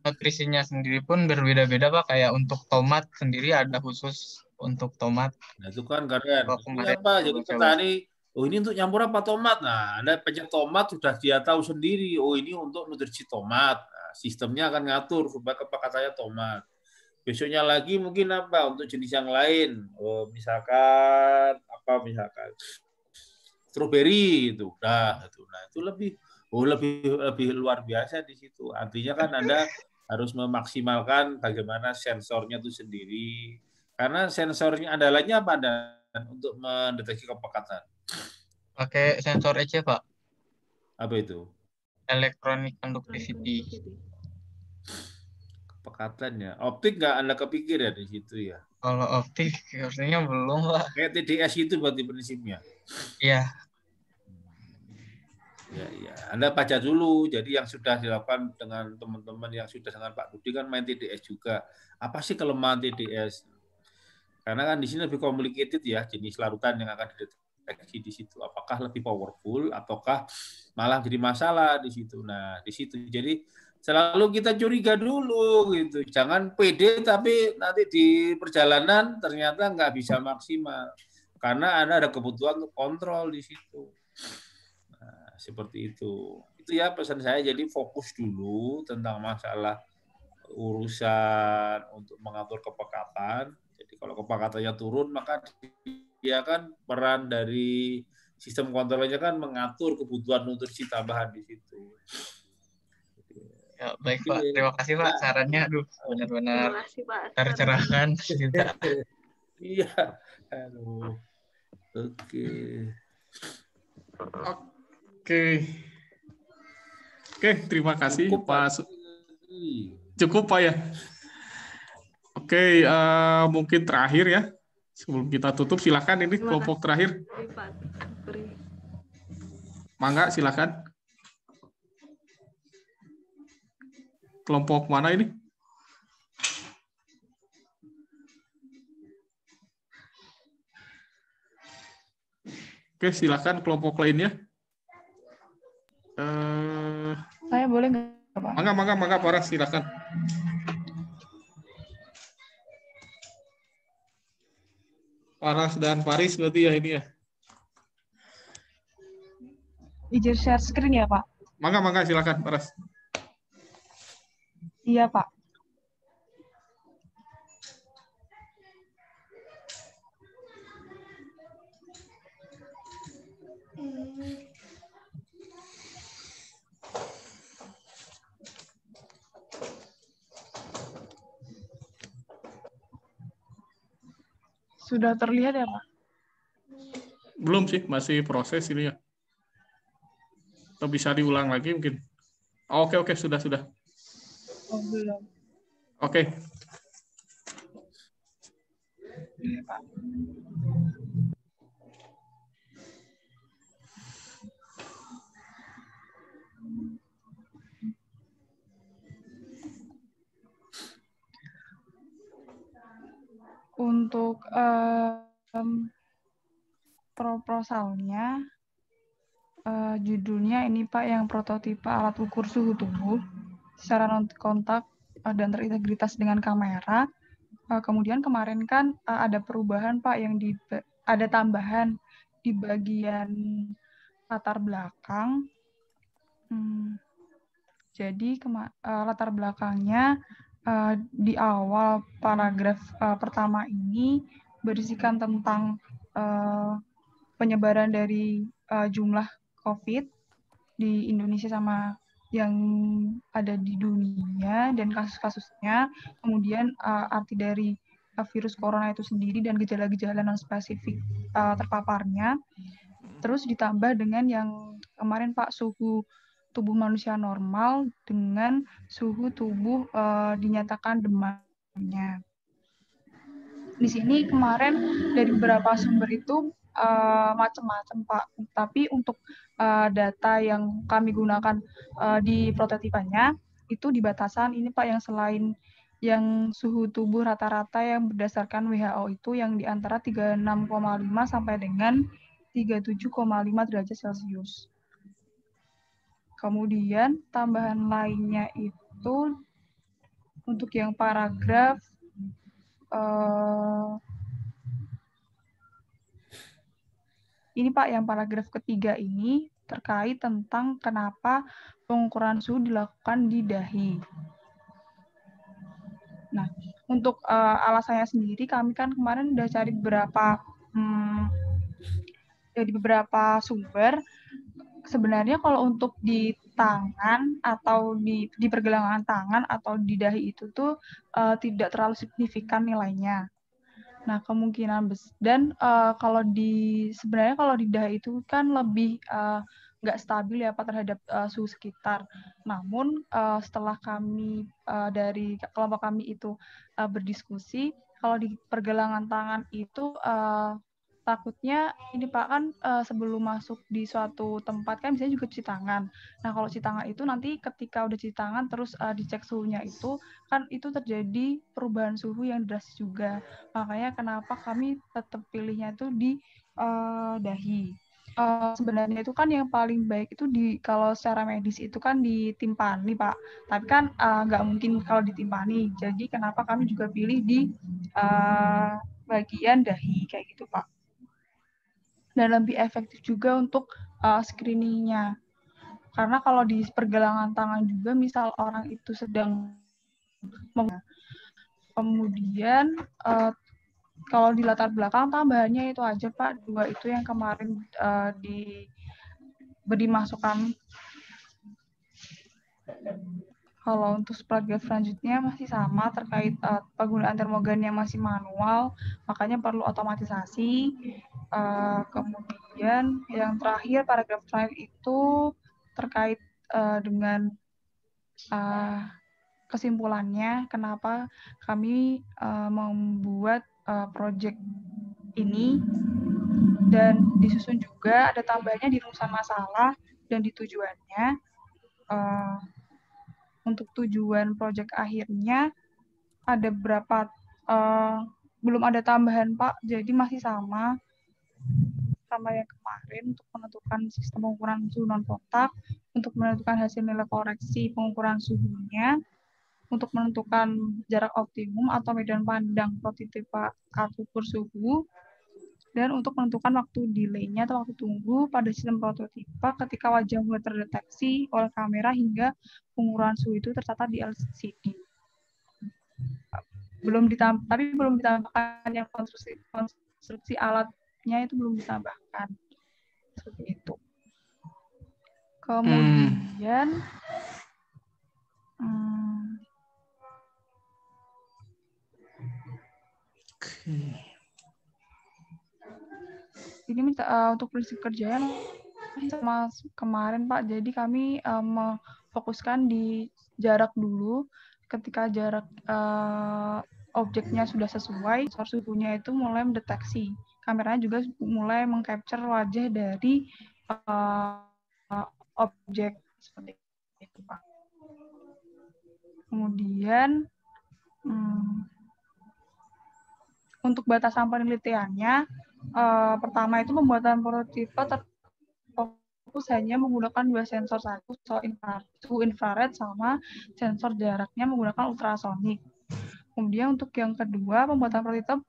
nutrisinya sendiri pun berbeda-beda, Pak. Kayak untuk tomat sendiri ada khusus untuk tomat. Nah, itu kan keren. Ini apa? Jadi petani, ini untuk nyampur apa tomat? Nah, Anda pencet tomat sudah dia tahu sendiri. Oh, ini untuk nutrisi tomat. Nah, sistemnya akan ngatur supaya kepekatannya tomat. Besoknya lagi mungkin apa? Untuk jenis yang lain. Oh, misalkan stroberi itu. Nah, itu lebih luar biasa di situ. Artinya kan Anda harus memaksimalkan bagaimana sensornya itu sendiri. Karena sensornya andalanya apa untuk mendeteksi kepekatan? Pakai sensor EC, Pak. Apa itu? electronic conductivity. Kepekatannya. Optik nggak Anda kepikir ya di situ ya? Kalau optik sepertinya belum, Pak. Kayak TDS itu berarti prinsipnya. Iya. Ya. Anda baca dulu. Jadi yang sudah dilakukan dengan teman-teman yang sudah dengan Pak Budi kan main TDS juga. Apa sih kelemahan TDS? Karena kan di sini lebih complicated ya, jenis larutan yang akan dideteksi di situ. Apakah lebih powerful ataukah malah jadi masalah di situ. Nah, di situ. Jadi selalu kita curiga dulu gitu. Jangan pede tapi nanti di perjalanan ternyata nggak bisa maksimal. Karena Anda ada kebutuhan untuk kontrol di situ. Nah, seperti itu. Itu ya pesan saya, jadi fokus dulu tentang masalah urusan untuk mengatur kepekatan. Jadi kalau kepekatannya turun, maka dia kan peran dari sistem kontrolnya kan mengatur kebutuhan nutrisi tambahan di situ. Ya, baik Pak, terima kasih Pak sarannya. Aduh, benar-benar tercerahkan. Iya. Aduh. Oke. Oke, terima kasih Pak. Cukup Pak ya. Oke, mungkin terakhir ya. Sebelum kita tutup, silakan ini kelompok terakhir. Mangga, silakan. Kelompok mana ini? Oke, silakan kelompok lainnya. Saya boleh nggak, Pak? Mangga, Paras, silakan. Paras dan Paris berarti ya ini ya. Izin share screen ya, Pak? Mangga, silakan, Paras. Iya, Pak. Sudah terlihat ya, Pak? Belum sih, masih proses ini ya. Atau bisa diulang lagi mungkin. Oke, sudah. Oh, belum. Oke. Iya, Pak. Untuk proposalnya, judulnya ini Pak, yang prototipe alat ukur suhu tubuh secara non-kontak dan terintegritas dengan kamera. Kemudian kemarin kan ada perubahan Pak, yang ada tambahan di bagian latar belakang. Jadi latar belakangnya di awal paragraf pertama ini berisikan tentang penyebaran dari jumlah COVID di Indonesia sama yang ada di dunia dan kasus-kasusnya, kemudian arti dari virus corona itu sendiri dan gejala-gejala non-spesifik terpaparnya, terus ditambah dengan yang kemarin Pak, suhu tubuh manusia normal dengan suhu tubuh dinyatakan demamnya. Di sini kemarin dari beberapa sumber itu macam-macam Pak, tapi untuk data yang kami gunakan di prototipanya itu di batasan ini Pak, yang selain yang suhu tubuh rata-rata yang berdasarkan WHO itu yang di antara 36,5 sampai dengan 37,5 derajat Celcius. Kemudian tambahan lainnya itu untuk yang paragraf ini Pak, yang paragraf ketiga ini terkait tentang kenapa pengukuran suhu dilakukan di dahi. Nah, untuk alasannya sendiri kami kan kemarin udah cari beberapa sumber. Sebenarnya kalau untuk di tangan atau di pergelangan tangan atau di dahi itu tuh tidak terlalu signifikan nilainya. Nah, kemungkinan dan sebenarnya kalau di dahi itu kan lebih nggak stabil ya Pak terhadap suhu sekitar. Namun setelah kami dari kelompok kami itu berdiskusi, kalau di pergelangan tangan itu takutnya ini Pak kan sebelum masuk di suatu tempat kan biasanya juga cuci tangan. Nah kalau cuci tangan itu nanti ketika udah cuci tangan terus dicek suhunya itu kan itu terjadi perubahan suhu yang drastis juga. Makanya kenapa kami tetap pilihnya itu di dahi. Sebenarnya itu kan yang paling baik itu kalau secara medis itu kan ditimpani Pak. Tapi kan nggak mungkin kalau ditimpani. Jadi kenapa kami juga pilih di bagian dahi kayak gitu Pak. Dan lebih efektif juga untuk screeningnya. Karena kalau di pergelangan tangan juga misal orang itu sedang kemudian kalau di latar belakang tambahannya itu aja Pak, 2 itu yang kemarin dimasukkan. Kalau untuk paragraf selanjutnya masih sama terkait penggunaan termogan yang masih manual, makanya perlu otomatisasi. Kemudian yang terakhir, paragraf terakhir itu terkait dengan kesimpulannya, kenapa kami membuat proyek ini, dan disusun juga ada tambahnya di rumusan masalah dan di tujuannya. Untuk tujuan proyek akhirnya ada berapa, belum ada tambahan Pak, jadi masih sama yang kemarin untuk menentukan sistem pengukuran suhu non-kontak, untuk menentukan hasil nilai koreksi pengukuran suhunya, untuk menentukan jarak optimum atau medan pandang prototipe alat ukur suhu, dan untuk menentukan waktu delay-nya atau waktu tunggu pada sistem prototipe ketika wajah mulai terdeteksi oleh kamera hingga pengukuran suhu itu tercatat di LCD. Tapi belum ditambahkan yang konstruksi alatnya itu belum ditambahkan. Seperti itu. Kemudian ini untuk prinsip kerjaan sama kemarin Pak, jadi kami memfokuskan di jarak dulu. Ketika jarak objeknya sudah sesuai, sensor suhunya itu mulai mendeteksi. Kameranya juga mulai mengcapture wajah dari objek seperti itu Pak. Kemudian untuk batasan penelitiannya, pertama itu pembuatan prototipe terfokus hanya menggunakan 2 sensor, satu suhu infrared sama sensor jaraknya menggunakan ultrasonik. Kemudian untuk yang kedua, pembuatan prototipe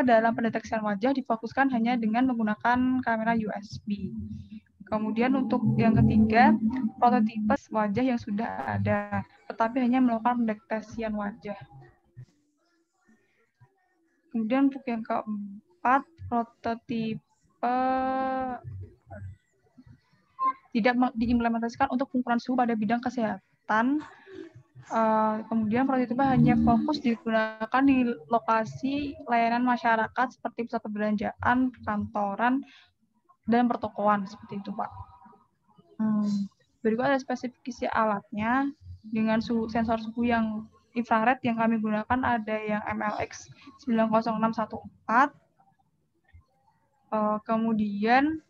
dalam pendeteksian wajah difokuskan hanya dengan menggunakan kamera USB. Kemudian untuk yang ketiga, prototipe wajah yang sudah ada, tetapi hanya melakukan pendeteksian wajah. Kemudian untuk yang keempat, prototipe tidak diimplementasikan untuk pengukuran suhu pada bidang kesehatan. Kemudian prototipe hanya fokus digunakan di lokasi layanan masyarakat seperti pusat perbelanjaan, kantoran, dan pertokoan seperti itu Pak. Berikut ada spesifikasi alatnya dengan sensor suhu yang infrared yang kami gunakan ada yang MLX 90614. Kemudian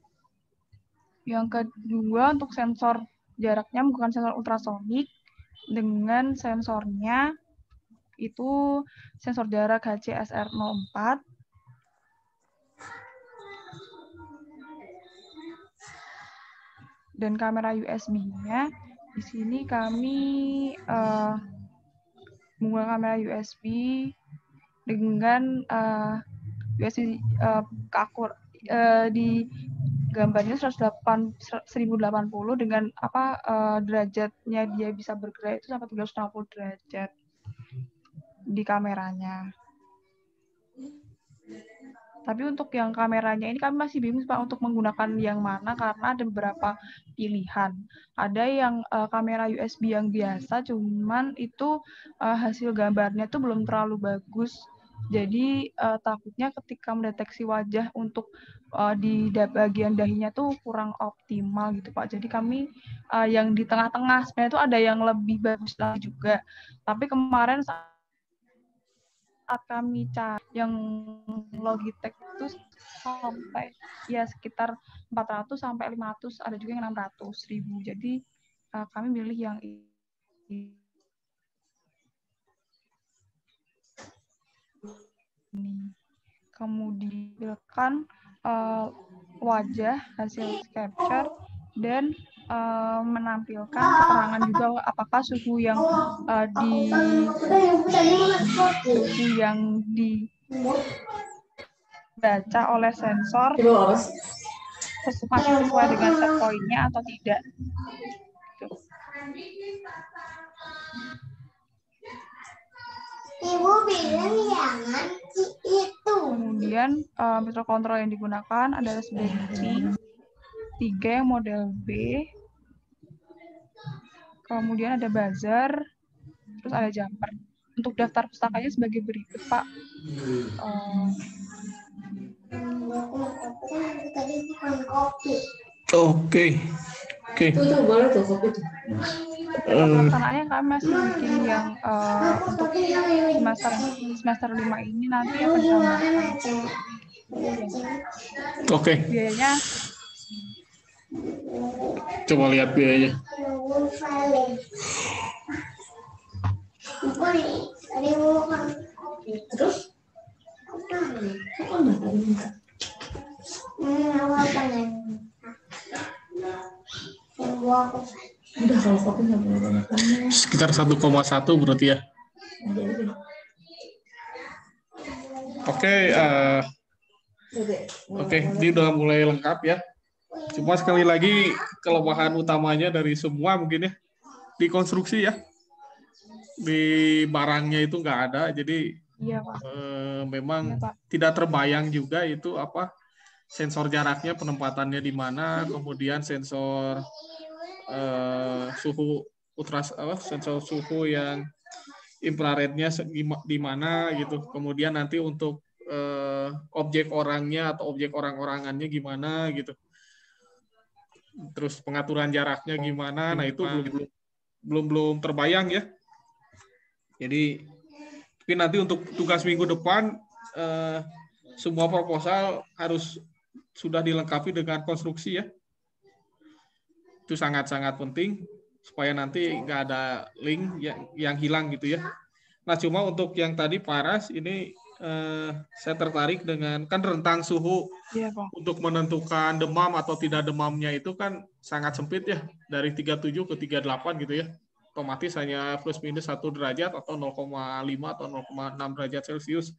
yang kedua untuk sensor jaraknya menggunakan sensor ultrasonik dengan sensornya itu sensor jarak HCSR04. Dan kamera USB-nya di sini kami menggunakan kamera USB dengan USB di gambarnya 1080 dengan derajatnya dia bisa bergerak itu sampai 360 derajat di kameranya. Tapi untuk yang kameranya ini kami masih bingung Pak untuk menggunakan yang mana karena ada beberapa pilihan. Ada yang kamera USB yang biasa, cuman itu hasil gambarnya tuh belum terlalu bagus Jadi takutnya ketika mendeteksi wajah untuk di bagian dahinya tuh kurang optimal gitu Pak. Jadi kami yang di tengah-tengah sebenarnya itu ada yang lebih bagus lagi juga. Tapi kemarin saat kami cari yang Logitech itu sampai ya sekitar 400 sampai 500, ada juga yang 600.000. Jadi kami milih yang ini. Kemudian wajah hasil capture dan menampilkan keterangan juga apakah suhu yang dibaca oleh sensor masih sesuai dengan set point-nya atau tidak. Ibu bilang jangan itu. Kemudian mikrokontrol yang digunakan adalah Raspberry 3 yang model B. Kemudian ada buzzer, terus ada jumper. Untuk daftar pustakanya sebagai berikut, Pak. Oke. Itu boleh tuh kopi tuh. Pelaksanaannya kami masih bikin yang untuk semester 5 ini nanti akan ditambahkan. Oke. Biayanya Coba lihat biayanya. Terus udah kalau kopi nggak boleh banyak. Sekitar 1,1 berarti ya. Oke, ini udah mulai lengkap ya. Cuma sekali lagi kelemahan utamanya dari semua mungkin ya di konstruksi ya, di barangnya itu nggak ada, jadi iya, Pak. Memang iya, Pak. Tidak terbayang juga itu apa sensor jaraknya penempatannya di mana, kemudian sensor suhu sensor suhu yang infrarednya di mana gitu, kemudian nanti untuk objek orangnya atau objek orang-orangannya gimana gitu, terus pengaturan jaraknya gimana, nah itu belum terbayang ya. Jadi tapi nanti untuk tugas minggu depan semua proposal harus sudah dilengkapi dengan konstruksi ya. Itu sangat-sangat penting supaya nanti nggak ada link yang hilang gitu ya. Nah cuma untuk yang tadi paras ini saya tertarik dengan kan rentang suhu Iya, Pak. untuk menentukan demam atau tidak demamnya itu kan sangat sempit ya, dari 37 ke 38 gitu ya. Otomatis hanya plus minus 1 derajat atau 0,5 atau 0,6 derajat Celcius.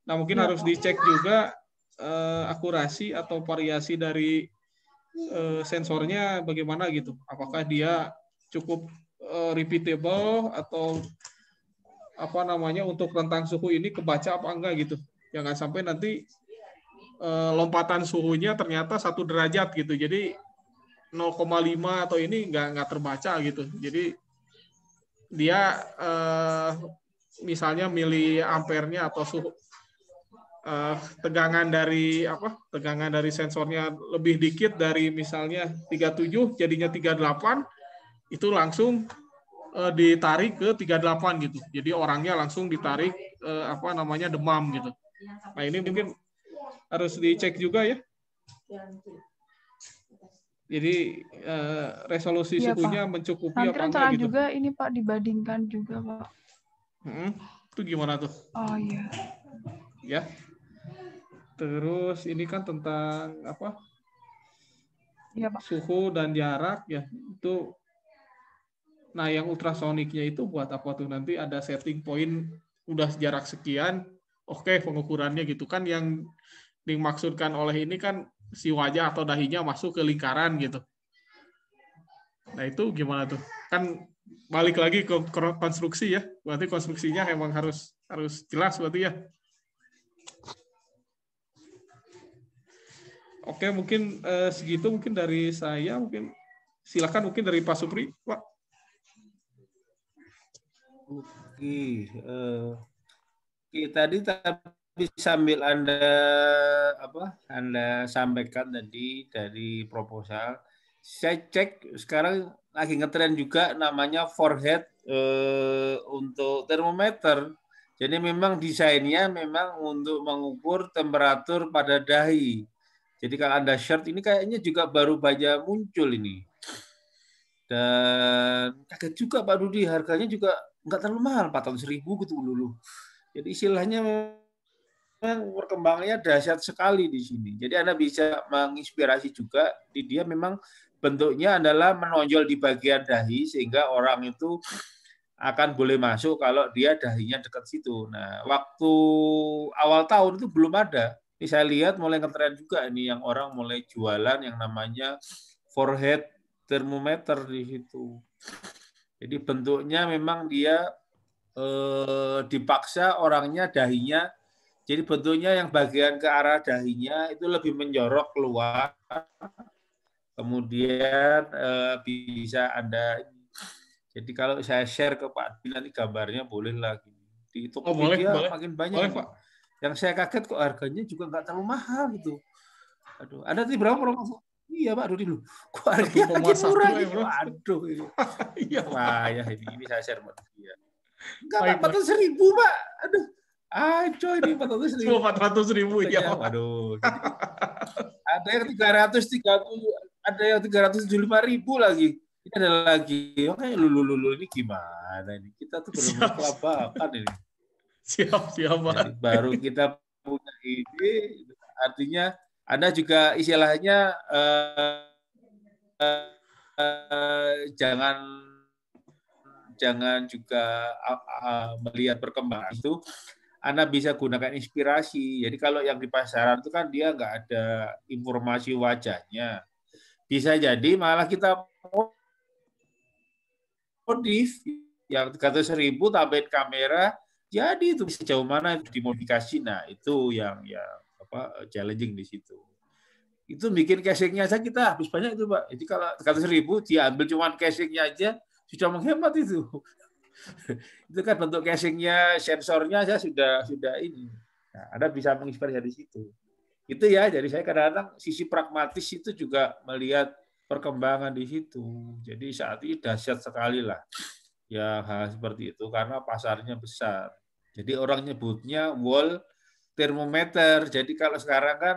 Nah mungkin harus dicek juga akurasi atau variasi dari sensornya bagaimana gitu. Apakah dia cukup repeatable atau apa namanya untuk rentang suhu ini kebaca apa enggak gitu. Jangan sampai nanti lompatan suhunya ternyata 1 derajat gitu. Jadi 0,5 atau ini nggak terbaca gitu. Jadi dia misalnya miliampernya atau suhu tegangan dari sensornya lebih dikit dari misalnya 37 jadinya 38, itu langsung ditarik ke 38 gitu. Jadi orangnya langsung ditarik demam gitu. Nah ini mungkin harus dicek juga ya. Jadi resolusi suhunya mencukupi Nanti apa rencana enggak gitu. juga ini Pak dibandingkan juga Pak. Itu gimana tuh? Oh iya. Ya. Terus ini kan tentang apa? Iya, Pak. Suhu dan jarak ya. Itu nah yang ultrasoniknya itu buat apa tuh? Nanti ada setting point udah jarak sekian, oke pengukurannya gitu kan, yang dimaksudkan oleh ini kan si wajah atau dahinya masuk ke lingkaran gitu. Nah itu gimana tuh? Kan balik lagi ke konstruksi ya. Berarti konstruksinya emang harus jelas berarti ya. Oke, mungkin segitu mungkin dari saya. Mungkin silakan mungkin dari Pak Supri, Pak. Oke, Tadi sambil Anda sampaikan tadi dari proposal, saya cek sekarang lagi ngetren juga namanya forehead untuk termometer. Jadi memang desainnya memang untuk mengukur temperatur pada dahi. Jadi kalau Anda shirt ini kayaknya juga baru banyak muncul ini. Dan kaget juga Pak Rudi, harganya juga nggak terlalu mahal, 400.000 gitu dulu. Jadi istilahnya memang perkembangannya dahsyat sekali di sini. Jadi Anda bisa menginspirasi juga di dia memang bentuknya adalah menonjol di bagian dahi sehingga orang itu akan boleh masuk kalau dia dahinya dekat situ. Nah, waktu awal tahun itu belum ada. Ini saya lihat mulai ngetren juga ini yang orang mulai jualan yang namanya forehead thermometer di situ. Jadi bentuknya memang dia dipaksa orangnya dahinya, jadi bentuknya yang bagian ke arah dahinya itu lebih menjorok keluar, kemudian bisa Anda, jadi kalau saya share ke Pak Adi nanti gambarnya boleh lagi di Tokopedia makin banyak. Boleh, Pak. Yang saya kaget kok harganya juga nggak terlalu mahal gitu. Aduh, ada tadi berapa promo? Iya Pak Rudi dulu. Kok harganya makin murah gitu. Aduh ini. Iya Pak, ya ini saya share Pak. Iya. Enggak, 400.000 Pak. Aduh, coy ini 400.000. 400.000 ya. Waduh. Ada yang 330, ada yang 375.000 lagi. Ini ada lagi. Makanya lulu ini gimana ini? Kita tuh benar-benar kelabakan ini. Siap Pak. Jadi baru kita punya ide, artinya Anda juga istilahnya jangan juga melihat perkembangan itu, Anda bisa gunakan inspirasi. Jadi kalau yang di pasaran itu kan dia nggak ada informasi wajahnya. Bisa jadi malah kita modif yang 300.000 tambahin kamera, jadi itu bisa jauh mana itu dimodifikasi. Nah itu yang challenging di situ. Itu bikin casingnya aja kita habis banyak itu Pak. Jadi kalau 300.000 diambil cuma casingnya aja sudah menghemat itu. Itu kan bentuk casingnya, sensornya aja sudah ini. Nah, Anda bisa menginspirasi dari situ. Itu ya, jadi saya kadang-kadang sisi pragmatis itu juga melihat perkembangan di situ. Jadi saat ini dahsyat sekali lah ya hal seperti itu karena pasarnya besar. Jadi orang nyebutnya wall thermometer. Jadi kalau sekarang kan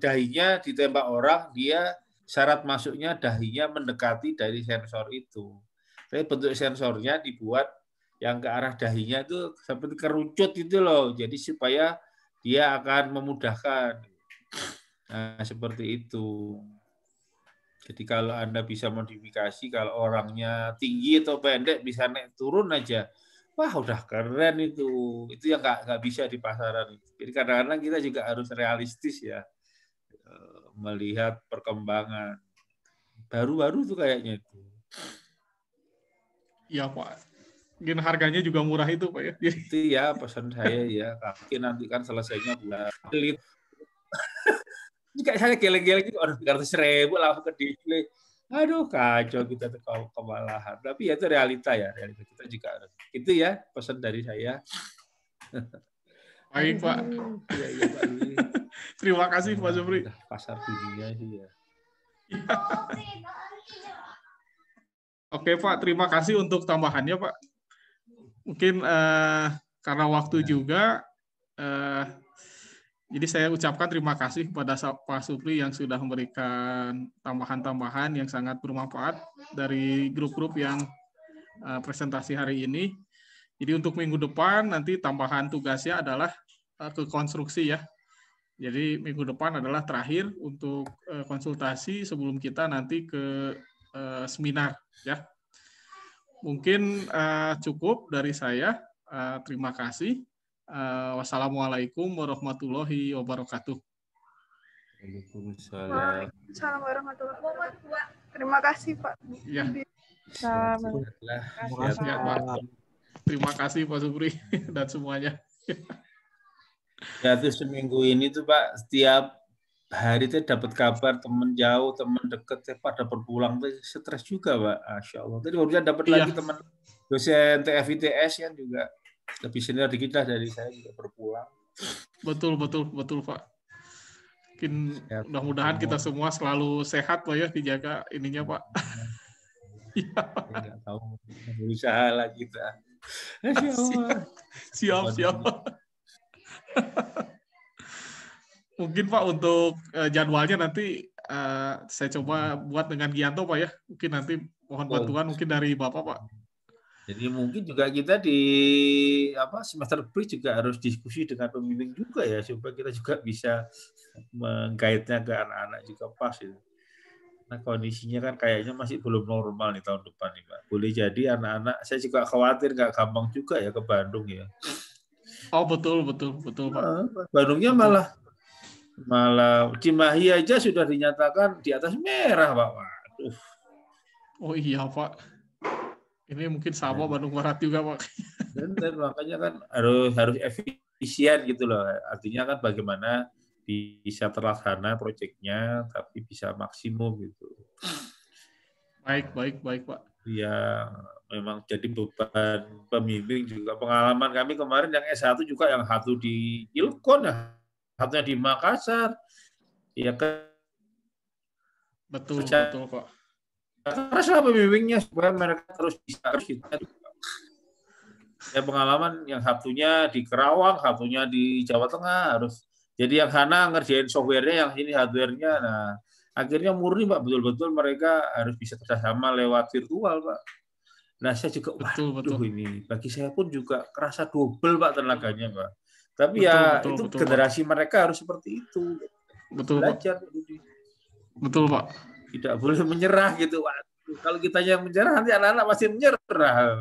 dahinya ditembak orang, dia syarat masuknya dahinya mendekati dari sensor itu. Tapi bentuk sensornya dibuat yang ke arah dahinya itu seperti kerucut itu loh. Jadi supaya dia akan memudahkan. Nah, seperti itu. Jadi kalau Anda bisa modifikasi, kalau orangnya tinggi atau pendek bisa naik turun aja. Wah, udah keren itu. Itu yang nggak bisa di pasaran. Jadi kadang-kadang kita juga harus realistis ya melihat perkembangan. Baru-baru tuh kayaknya itu. Iya Pak. Mungkin harganya juga murah itu Pak ya. Itu ya pesan saya ya. Mungkin nanti kan selesainya bulan. Jika saya geleng-geleng itu, 300.000 langsung ke display. Aduh, kacau kita tuh kewalahan. Tapi ya itu realita ya. Realita kita juga harus. Itu ya pesan dari saya. Baik Pak. Iya, Pak. Terima kasih Pak Supri. Pasar dunia sih ya. Oke Pak, terima kasih untuk tambahannya Pak. Mungkin karena waktu juga, jadi saya ucapkan terima kasih kepada Pak Supri yang sudah memberikan tambahan-tambahan yang sangat bermanfaat dari grup-grup yang presentasi hari ini. Jadi untuk minggu depan nanti tambahan tugasnya adalah ke konstruksi ya. Jadi minggu depan adalah terakhir untuk konsultasi sebelum kita nanti ke seminar ya. Mungkin cukup dari saya. Terima kasih. Wassalamualaikum warahmatullahi wabarakatuh. Waalaikumsalam. Waalaikumsalam warahmatullahi wabarakatuh. Terima kasih Pak. Ya. Terima kasih. Terima kasih Pak Supri dan semuanya. Ya tuh seminggu ini tuh Pak, setiap hari tuh dapat kabar teman jauh, teman dekat pada berpulang tuh stres juga Pak. Masya Allah. Tadi barusan dapat lagi teman dosen TFITS yang juga lebih senior dikit lah dari saya juga berpulang. Betul Pak. Mungkin mudah-mudahan kita semua selalu sehat Pak ya, dijaga ininya Pak. Nggak tahu, berusaha lah kita. Siap. Mungkin Pak untuk jadwalnya nanti saya coba buat dengan Gianto Pak ya. Mungkin nanti mohon bantuan mungkin dari Bapak Pak. Jadi mungkin juga kita di semester break juga harus diskusi dengan pembimbing juga ya, supaya kita juga bisa menggaitnya ke anak-anak juga pas itu. Nah kondisinya kan kayaknya masih belum normal nih tahun depan nih Pak. Boleh jadi anak-anak, saya juga khawatir nggak gampang juga ya ke Bandung ya. Oh betul Pak. Bandungnya malah Cimahi aja sudah dinyatakan di atas merah Pak. Waduh. Oh iya Pak. Ini mungkin sama Bandung Barat juga Pak. Dan makanya kan harus efisien gitu loh. Artinya kan bagaimana bisa terlaksana proyeknya tapi bisa maksimum gitu. Baik Pak. Ya memang jadi beban pembimbing juga. Pengalaman kami kemarin yang S1 juga yang satu di Ilkon ya, satunya di Makassar. Ya kan. Betul Pak. Terus lah pembimbingnya supaya mereka terus bisa kita. Ya pengalaman yang satunya di Kerawang, satunya di Jawa Tengah harus. Jadi yang sana ngerjain softwarenya, yang sini hardwarenya. Nah, akhirnya murni Pak, betul-betul mereka harus bisa kerjasama lewat virtual Pak. Nah, saya juga betul. Ini bagi saya pun juga kerasa double Pak tenaganya Pak. Tapi betul, generasi Pak. Mereka harus seperti itu. Betul belajar. Pak. Betul Pak. Tidak boleh menyerah gitu. Waduh, kalau kita yang menyerah nanti anak-anak pasti menyerah.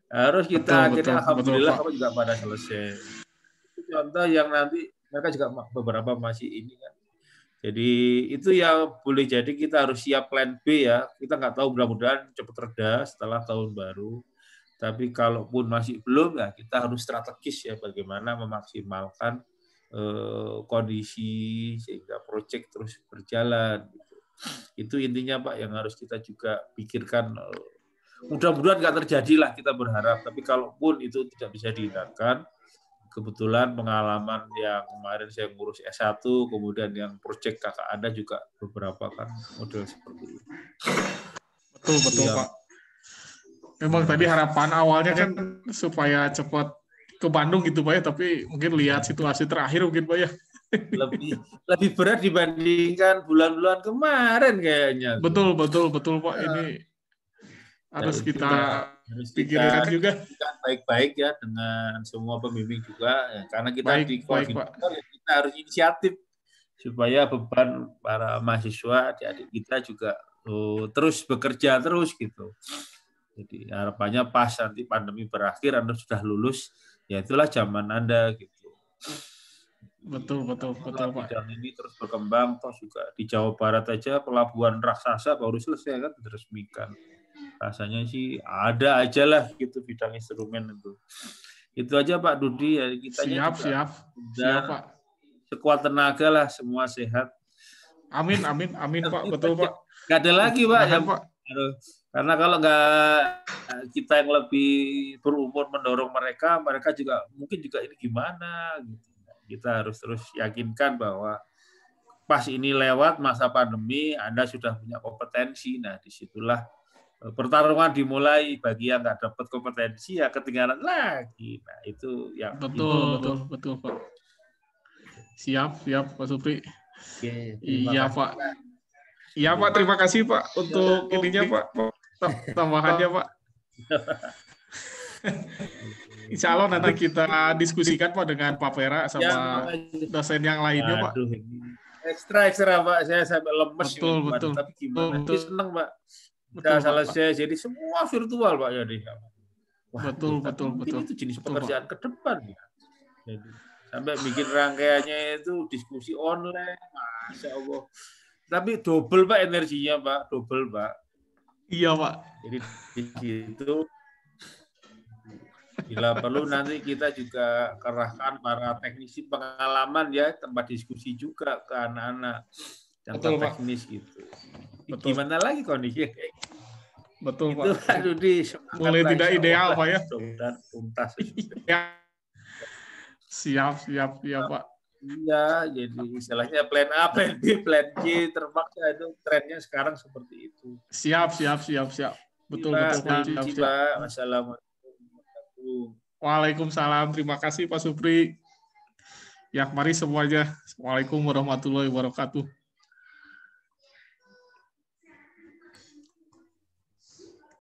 Harus kita akhirnya alhamdulillah kamu juga pada selesai. Contoh yang nanti mereka juga beberapa masih ini kan. Jadi itu yang boleh jadi kita harus siap plan B ya. Kita nggak tahu, mudah-mudahan cepat reda setelah tahun baru. Tapi kalaupun masih belum ya kita harus strategis ya bagaimana memaksimalkan kondisi sehingga proyek terus berjalan. Itu intinya Pak yang harus kita juga pikirkan. Mudah-mudahan nggak terjadi lah, kita berharap. Tapi kalaupun itu tidak bisa dihindarkan, kebetulan pengalaman yang kemarin saya ngurus S1, kemudian yang proyek kakak Anda juga beberapa kan model seperti itu. Betul Pak. Memang tadi harapan awalnya kan supaya cepat ke Bandung gitu Pak ya, tapi mungkin lihat situasi terakhir mungkin Pak ya. Lebih berat dibandingkan bulan-bulan kemarin kayaknya. Betul Pak. Ini harus kita pikirkan juga baik-baik ya dengan semua pembimbing juga ya. Karena kita di koordinator ya, kita harus inisiatif supaya beban para mahasiswa adik-adik kita juga terus bekerja terus gitu. Jadi harapannya pas nanti pandemi berakhir Anda sudah lulus, ya itulah zaman Anda gitu. Betul Pak. Bidang ini terus berkembang, toh juga di Jawa Barat aja pelabuhan raksasa baru selesai kan diresmikan. Rasanya sih ada aja lah gitu bidang instrumen itu. Itu aja Pak Dudi ya, kita siap Pak. Sekuat tenaga lah, semua sehat. Amin Pak, betul Pak. Gak ada lagi Pak ya Pak. Karena kalau nggak kita yang lebih berumur mendorong mereka juga mungkin juga ini gimana gitu. Kita harus terus yakinkan bahwa pas ini lewat masa pandemi, Anda sudah punya kompetensi. Nah, disitulah pertarungan dimulai. Bagi yang nggak dapat kompetensi, ya ketinggalan lagi. Nah, itu yang betul Pak. Siap Pak Supri. Oke, iya Pak. Iya Pak, terima kasih Pak untuk ininya Pak. Tambahannya Pak. Insya Allah nanti kita diskusikan Pak dengan Pak Pera sama dosen yang lainnya Pak. Ekstra Pak, saya sampai lemes. Betul. Tapi gimana? Senang Pak. Kita selesai, jadi semua virtual Pak jadi. Wah, betul. Itu jenis pekerjaan ke depan ya. Jadi sampai bikin rangkaiannya itu diskusi online, Masya Allah. Tapi double Pak energinya Pak, double Pak. Iya Pak. Jadi di situ bila perlu nanti kita juga kerahkan para teknisi pengalaman ya, tempat diskusi juga ke anak-anak yang teknis gitu. Gimana lagi kondisinya? Betul, itu Pak. Pak Dudi. Mulai tidak ideal, Pak ya. Dan tuntas. Ya. Siap, Pak. Iya, jadi istilahnya plan A, plan B, plan C terpaksa itu trennya sekarang seperti itu. Siap. Betul. Pak. Wassalamualaikum. Waalaikumsalam. Terima kasih Pak Supri. Ya, mari semuanya. Assalamualaikum warahmatullahi wabarakatuh.